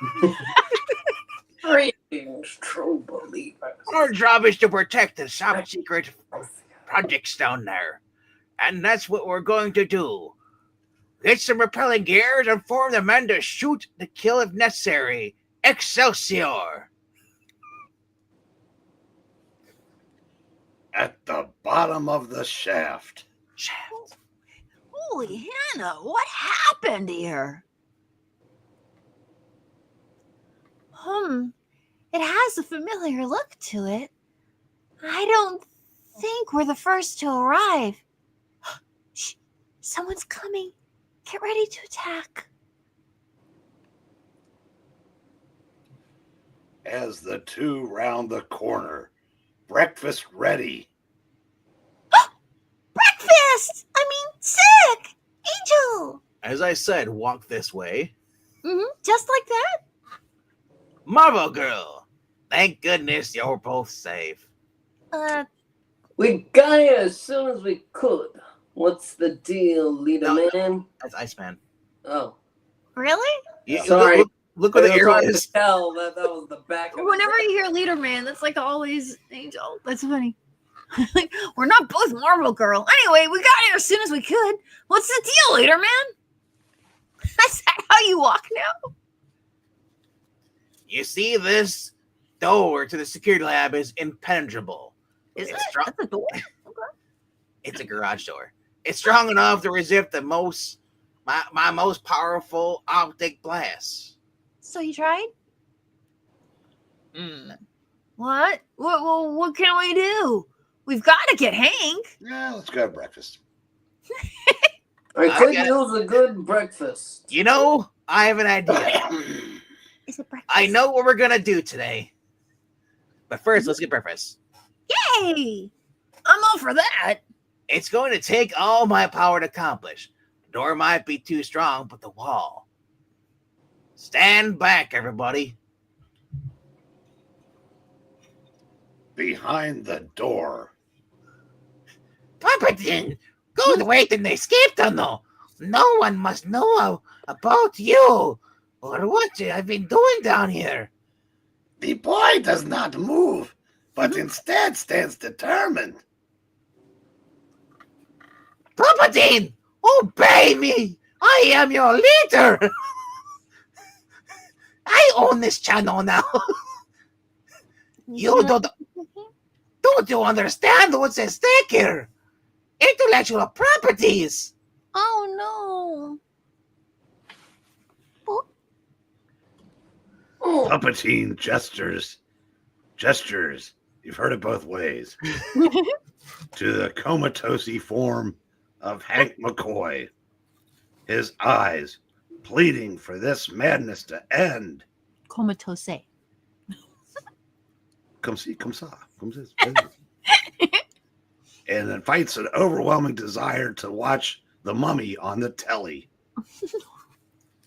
Greetings, true believers. Our job is to protect the top secret projects down there. And that's what we're going to do. Get some repelling gears and form the men to shoot to kill if necessary. Excelsior! At the bottom of the shaft. Shaft. Holy Hannah, what happened here? It has a familiar look to it. I don't think we're the first to arrive. Shh, someone's coming. Get ready to attack. As the two round the corner, breakfast ready. Breakfast! I mean, sick! Angel! As I said, walk this way. Just like that? Marvel Girl! Thank goodness you're both safe. We got here as soon as we could. What's the deal, leader man? That's Iceman. Oh. Really? Sorry. Look where the It was arrow hard to is. tell that was the back of Whenever you hear leader man, that's like always Angel. That's funny. Like, we're not both Marvel Girl. Anyway, we got here as soon as we could. What's the deal, leader man? Is that how you walk now? You see, this door to the security lab is impenetrable. Is It's it? strong. That's a door? It's a garage door. It's strong enough to resist my most powerful optic blast. So you tried? What? What can we do? We've got to get Hank. Yeah, let's go have breakfast. I could use a good breakfast. You know, I have an idea. Is it breakfast? I know what we're gonna do today. But first, let's get breakfast. Yay! I'm all for that. It's going to take all my power to accomplish. The door might be too strong, but the wall. Stand back, everybody. Behind the door. Pumpkin, go away in the escape tunnel. No one must know about you or what I've been doing down here. The boy does not move, but instead stands determined. Pumpkin, obey me. I am your leader. I own this channel now. Don't you understand what's at stake here? Intellectual properties. Oh no. Pumpkin gestures. You've heard it both ways. To the comatose form of Hank McCoy. His eyes pleading for this madness to end. Comatose. Come see. And invites an overwhelming desire to watch The Mummy on the telly.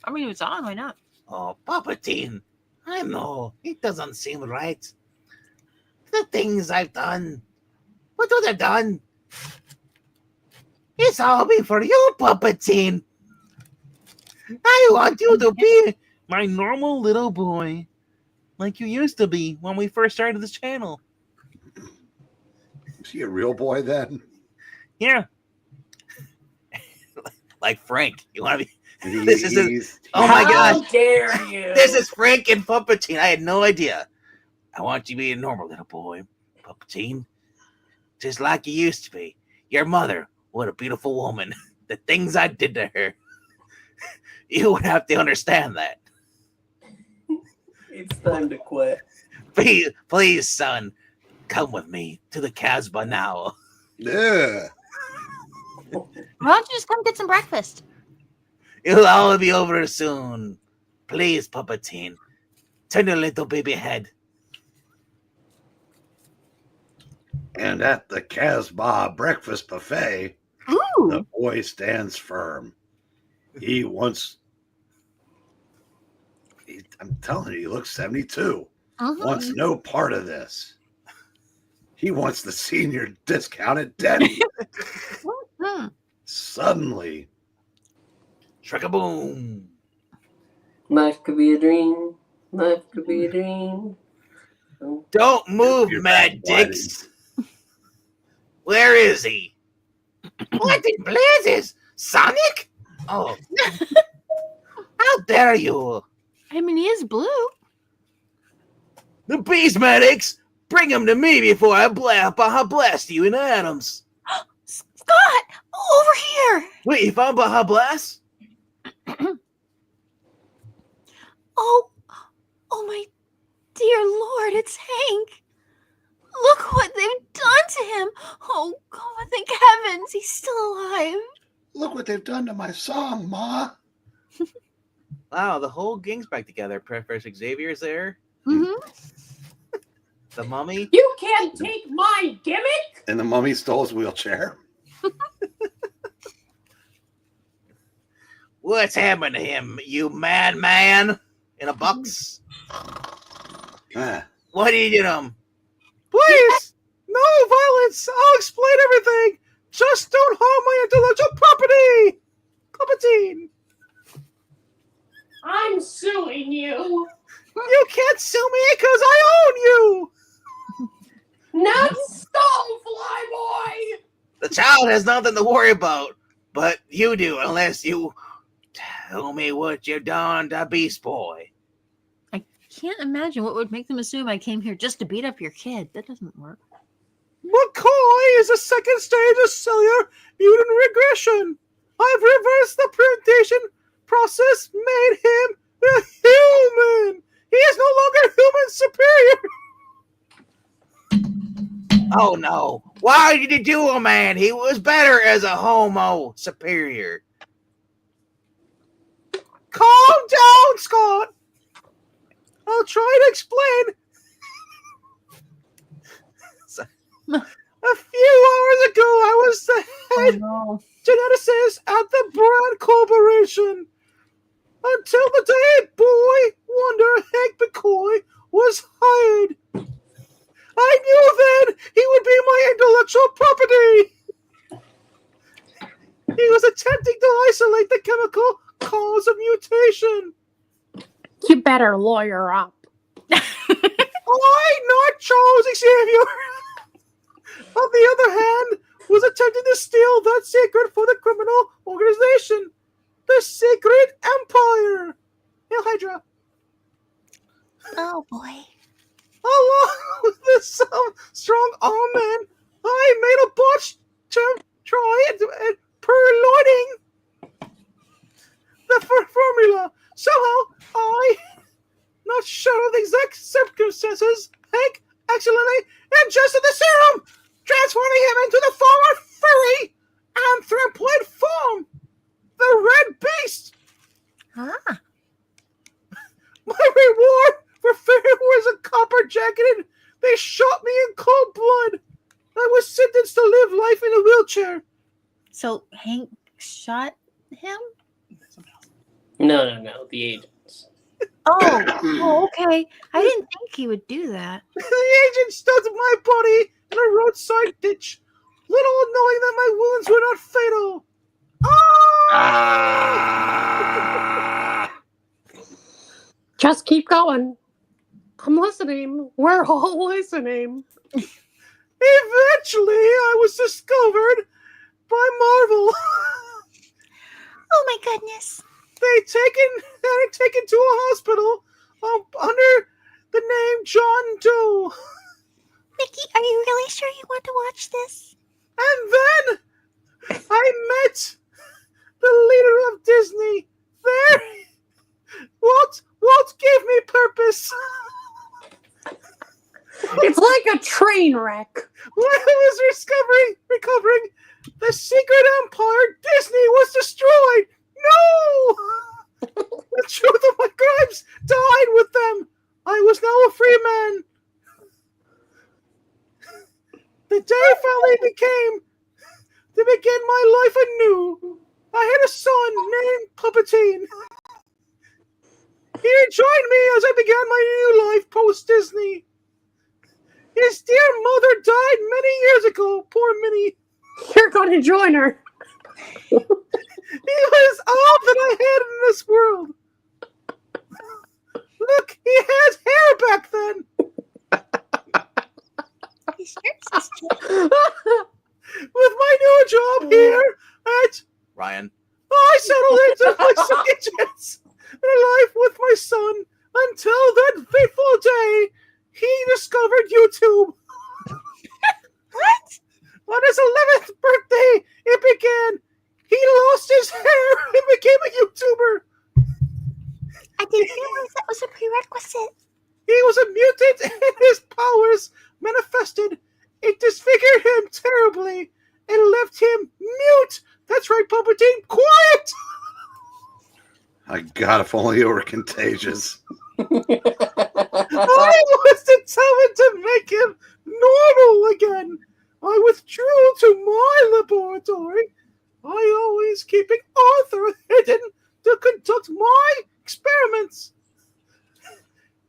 I mean, it's on. Why not? Oh, Pumpkin, I know it doesn't seem right. The things I've done, what I've done, it's all been for you, Pumpkin. I want you to be My normal little boy, like you used to be when we first started this channel. Is he a real boy then? Yeah. like Frank. You want to be? He's- Oh my How gosh! dare you? This is Frank and Pumpkin. I had no idea. I want you to be a normal little boy, Pumpkin, just like you used to be. Your mother, what a beautiful woman. The things I did to her. You would have to understand that. It's time to quit. Please, son, come with me to the Casbah now. Yeah. Why don't you just come get some breakfast? It'll all be over soon. Please, Pumpkin, turn your little baby head. And at the Casbah breakfast buffet, the boy stands firm. He wants, I'm telling you, he looks 72. Wants no part of this. He wants the senior discount at Denny. Suddenly, Shrek-a-boom. Life could be a dream. Life could be a dream. Don't move, You're back, Maddicks. Where is he? What in blazes? Sonic? Oh. How dare you? I mean, he is blue. The beast, Maddicks! Bring him to me before I blast you in atoms. Scott! Over here! Wait, you found Baja Blast? Oh my dear Lord, it's Hank. Look what they've done to him. Oh, God, thank heavens, he's still alive. Look what they've done to my song, Ma. Wow, the whole gang's back together. Professor Xavier's there. Mm-hmm. The mummy. You can't take my gimmick! And the mummy stole his wheelchair. What's happened to him, you madman? In a box? Ah, What did you do to him? Please! No violence! I'll explain everything! Just don't harm my intellectual property! Puppetine! I'm suing you. You can't sue me because I own you! Not so, Flyboy! The child has nothing to worry about, but you do unless you tell me what you done to Beast Boy. I can't imagine what would make them assume I came here just to beat up your kid. That doesn't work. McCoy is a second stage of cellular mutant regression. I've reversed the mutation process, made him a human. He is no longer human superior. Oh no. Why did you do him, man? He was better as a homo superior. Calm down, Scott. I'll try to explain. A few hours ago, I was the head geneticist at the Brand Corporation. Until the day Boy Wonder Hank McCoy was hired. I knew then he would be my intellectual property. He was attempting to isolate the chemical cause of mutation. You better lawyer up. I, not Charles Xavier, on the other hand, was attempting to steal that secret for the criminal organization, the Secret Empire. Hail Hydra. Oh, boy. Along with some strong arm man, I made a botch to try and purloining the formula. Somehow, I, not sure of the exact circumstances, Hank accidentally ingested the serum, transforming him into the former furry anthropoid form, the Red Beast. Ah. My reward for fair was a copper jacket, and they shot me in cold blood. I was sentenced to live life in a wheelchair. So Hank shot him? No, the agents. Oh, okay. I didn't think he would do that. The agent stuck my body in a roadside ditch, little knowing that my wounds were not fatal. Just keep going. I'm listening. We're all listening. Eventually, I was discovered by Marvel. Oh my goodness. They had taken to a hospital under the name John Doe. Mickey, are you really sure you want to watch this? And then I met the leader of Disney. There, Walt gave me purpose. It's like a train wreck. When I was recovering, the secret empire Disney was destroyed. No! The truth of my crimes died with them. I was now a free man. The day finally came to begin my life anew. I had a son named Puppetine. He joined me as I began my new life post-Disney. His dear mother died many years ago. Poor Minnie. You're going to join her. He was all that I had in this world. Look, he has hair back then. With my new job here at Ryan, I settled into my second chance in life with my son until that fateful day he discovered YouTube. What? On his 11th birthday, it began. He lost his hair and became a YouTuber. I didn't realize that was a prerequisite. He was a mutant and his powers manifested. It disfigured him terribly and left him mute. That's right, Palpatine. Quiet! My God, if only it were contagious. I was determined to make him normal again. I withdrew to my laboratory. I always keeping Arthur hidden to conduct my experiments.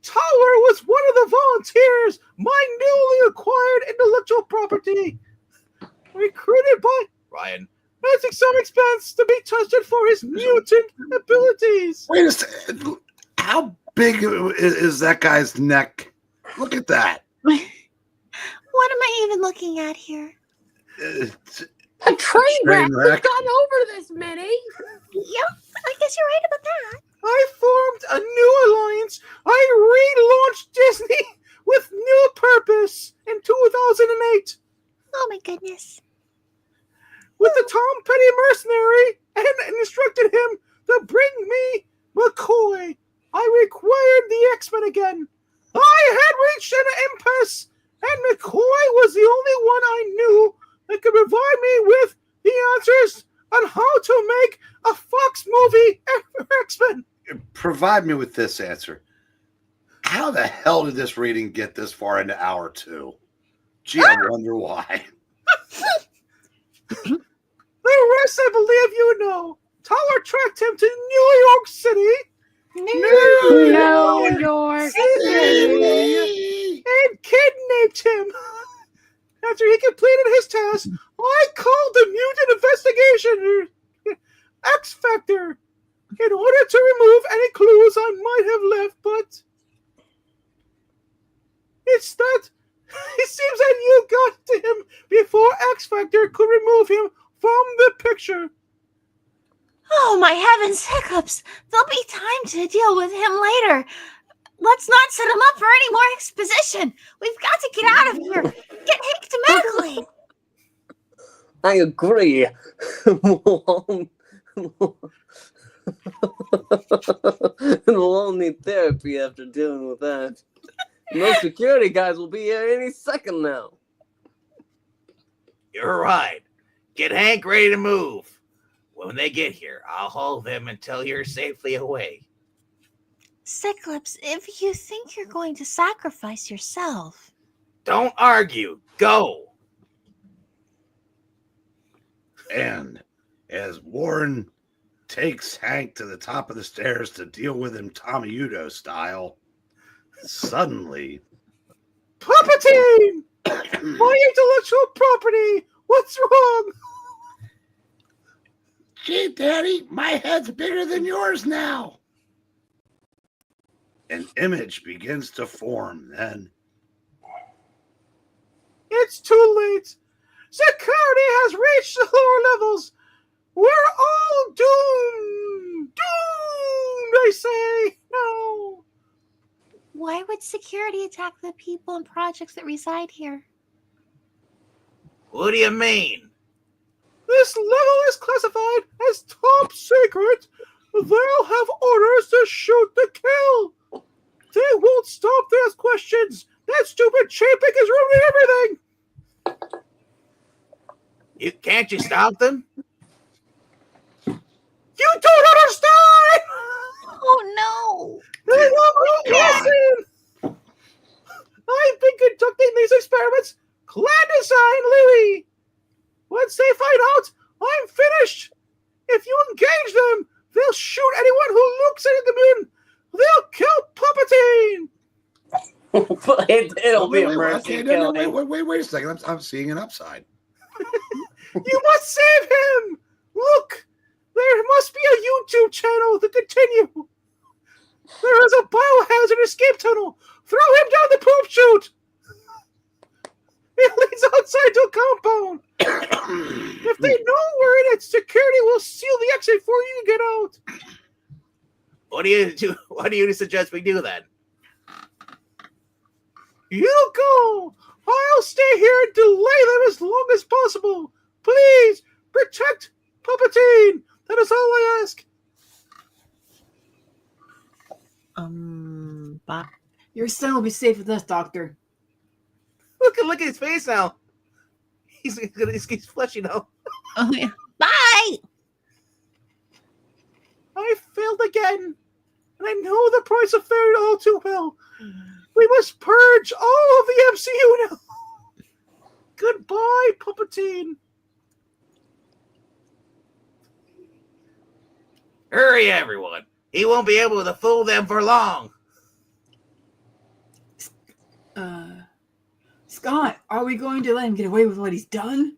Tower was one of the volunteers, my newly acquired intellectual property. Recruited by Ryan at some expense to be tested for his mutant abilities. Wait a second. How big is that guy's neck? Look at that. What am I even looking at here? A train wreck. We've wreck. gone over this, Minnie. Yep, I guess you're right about that. I formed a new alliance. I relaunched Disney with new purpose in 2008 Oh my goodness. with the Tom Petty mercenary and instructed him to bring me McCoy. I required the X-Men again. I had reached an impasse, and McCoy was the only one I knew that could provide me with the answers on how to make a Fox movie for X-Men. Provide me with this answer. How the hell did this reading get this far into hour 2? Gee, I wonder why. The rest, I believe you know. Tower tracked him to New York City. New York City. And kidnapped him. After he completed his task, I called the mutant investigation X Factor in order to remove any clues I might have left, but it's that it seems that you got to him before X Factor could remove him from the picture. Oh my heavens, hiccups. There'll be time to deal with him later. Let's not set him up for any more exposition. We've got to get out of here. Get Hank to medical aid. I agree. We'll all need therapy after dealing with that. No security guys will be here any second now. You're right. Get Hank ready to move. When they get here, I'll hold them until you're safely away. Cyclops, if you think you're going to sacrifice yourself. Don't argue. Go. And as Warren takes Hank to the top of the stairs to deal with him Tommy Udo style, suddenly... Palpatine! My intellectual property! What's wrong? Gee, Daddy, my head's bigger than yours now. An image begins to form then. It's too late. Security has reached the lower levels. We're all doomed. Doomed, I say. No. Why would security attack the people and projects that reside here? What do you mean? This level is classified as top secret. They'll have orders to shoot to kill. They won't stop to ask questions. That stupid Chapek is ruining everything. Can't you stop them? You don't understand! Oh no! They won't listen! I've been conducting these experiments clandestine, Once they find out, I'm finished. If you engage them, they'll shoot anyone who looks at the moon. They'll kill Palpatine. It'll be a mercy killing. Wait a second. I'm seeing an upside. You must save him. Look, there must be a YouTube channel to continue. There is a biohazard escape tunnel. Throw him down the poop chute. It leads outside to a compound. If they know we're in it, security will seal the exit before you get out. What do you suggest we do then? You go. I'll stay here and delay them as long as possible. Please protect Palpatine. That is all I ask. But your son will be safe with us, Doctor. Look at his face now. He's fleshy now. Oh, yeah. Bye! I failed again, and I know the price of failure all too well. We must purge all of the MCU now. Goodbye, Palpatine. Hurry, everyone. He won't be able to fool them for long. Scott, are we going to let him get away with what he's done?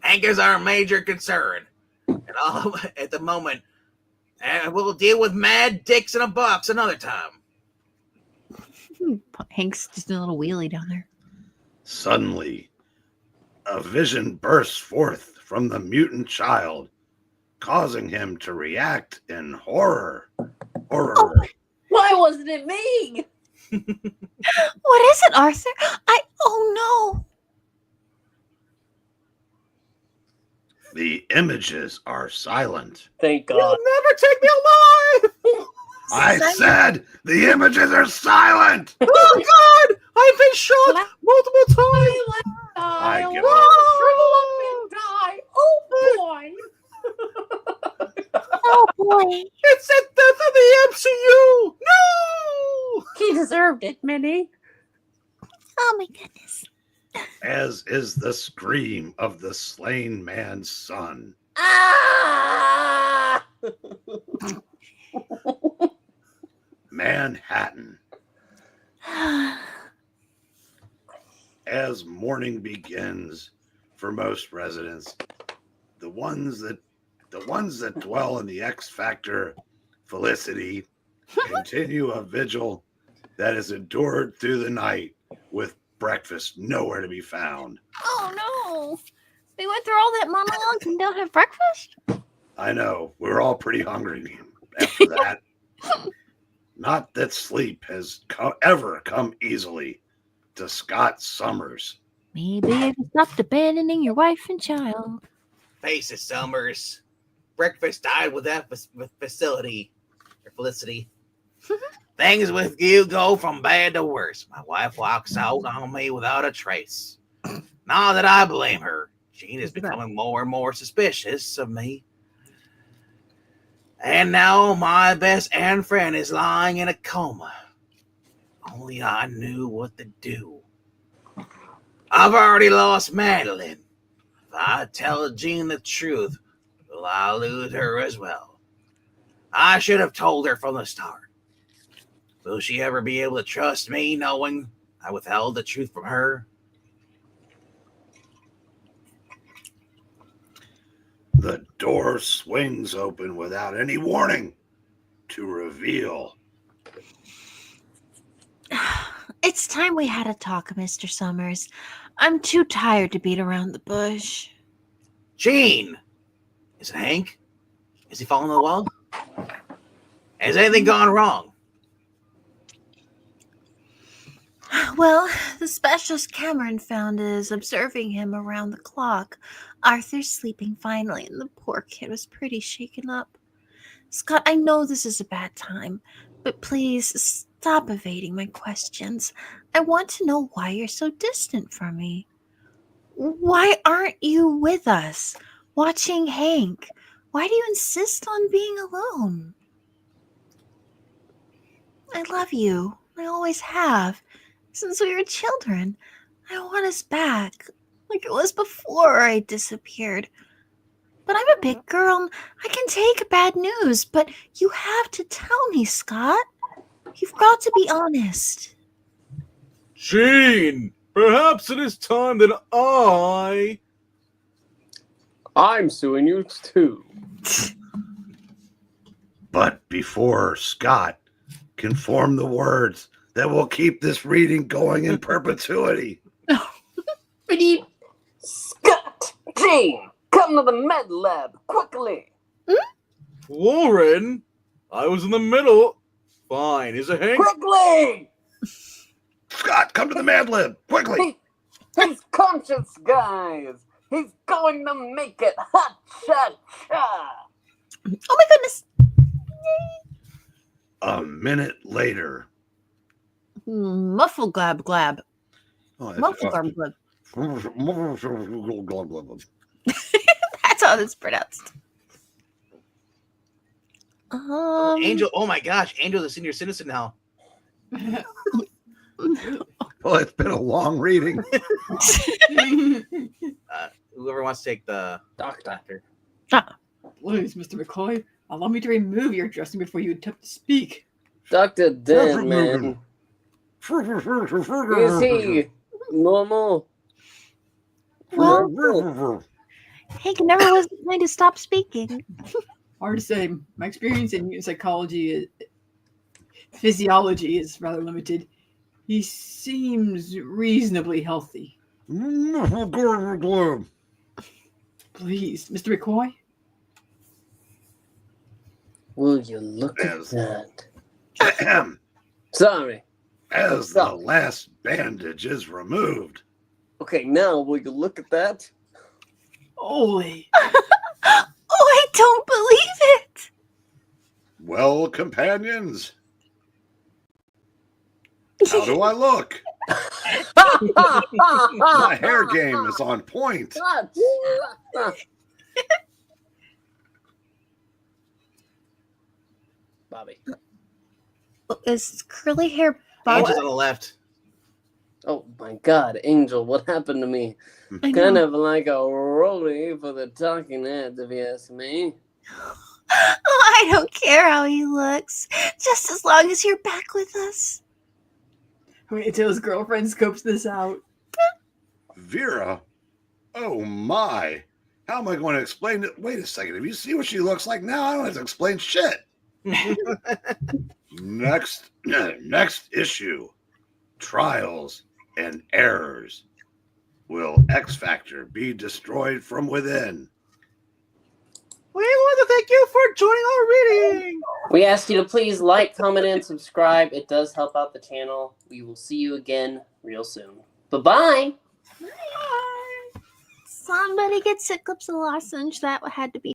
Hank is our major concern. And all at the moment, we'll deal with Maddicks in a box another time. Hank's just doing a little wheelie down there. Suddenly, a vision bursts forth from the mutant child, causing him to react in horror. Oh, why wasn't it me? What is it, Arthur? Oh no. The images are silent. Thank God. You'll never take me alive. I said the images are silent. Oh God! I've been shot multiple times. I give up. up. Die. Oh boy. Oh boy. It's the death of the MCU. No. He deserved it, Minnie. Oh my goodness. As is the scream of the slain man's son. Ah! Manhattan. As morning begins for most residents, the ones that dwell in the X Factor Felicity continue a vigil that is endured through the night with breakfast nowhere to be found. Oh no. They went through all that monologue and don't have breakfast? I know, we're all pretty hungry after that. Not that sleep has ever come easily to Scott Summers. Maybe if you stopped abandoning your wife and child. Face it, Summers. Breakfast died with that facility or Felicity. Things with you go from bad to worse. My wife walks out on me without a trace. Now that I blame her, Jean is becoming more and more suspicious of me. And now my best and friend is lying in a coma. Only I knew what to do. I've already lost Madeline. If I tell Jean the truth, will I lose her as well? I should have told her from the start. Will she ever be able to trust me knowing I withheld the truth from her? The door swings open without any warning to reveal. It's time we had a talk, Mr. Summers. I'm too tired to beat around the bush. Jean! Is it Hank? Is he falling on the wall? Has anything gone wrong? Well, the specialist Cameron found is observing him around the clock. Arthur's sleeping finally, and the poor kid was pretty shaken up. Scott, I know this is a bad time, but please stop evading my questions. I want to know why you're so distant from me. Why aren't you with us, watching Hank? Why do you insist on being alone? I love you. I always have. Since we were children, I want us back, like it was before I disappeared. But I'm a big girl, and I can take bad news, but you have to tell me, Scott. You've got to be honest. Jean, perhaps it is time that I'm suing you too. But before Scott can form the words that will keep this reading going in perpetuity, Beep. Scott, Jane, come to the med lab quickly. Warren, I was in the middle. Fine, is it Hank? Quickly! Scott, come to the Mad Lib, quickly! He's conscious, guys. He's going to make it. Ha cha cha. Oh my goodness. A minute later. Muffle glab glab. Oh, Muffle glab glab. That's how it's pronounced. Angel, oh my gosh, Angel's a senior citizen now. Well, it's been a long reading. Whoever wants to take the Doctor. Please, Mr. McCoy, allow me to remove your dressing before you attempt to speak. Dr. Dan, man. Is he normal? Well, Hank never was going to stop speaking. Hard to say. My experience in mutant psychology, physiology is rather limited. He seems reasonably healthy. Please, Mr. McCoy? Will you look at Yes. that? Ahem. Sorry. As the last bandage is removed. Okay, now will you look at that? Holy. Oh, I don't believe it. Well, companions, how do I look? My hair game is on point. Bobby. Is curly hair Angel's on the left. Oh my God, Angel, what happened to me? Kind of like a rollie for the talking heads, if you ask me. Oh, I don't care how he looks, just as long as you're back with us. Wait until his girlfriend scopes this out. Vera? Oh my. How am I going to explain it? Wait a second. If you see what she looks like now, I don't have to explain shit. Next issue. Trials and errors. Will X Factor be destroyed from within? We want to thank you for joining our reading. We ask you to please like, comment, and subscribe. It does help out the channel. We will see you again real soon. Bye-bye. Somebody get Cyclops a lozenge. That had to be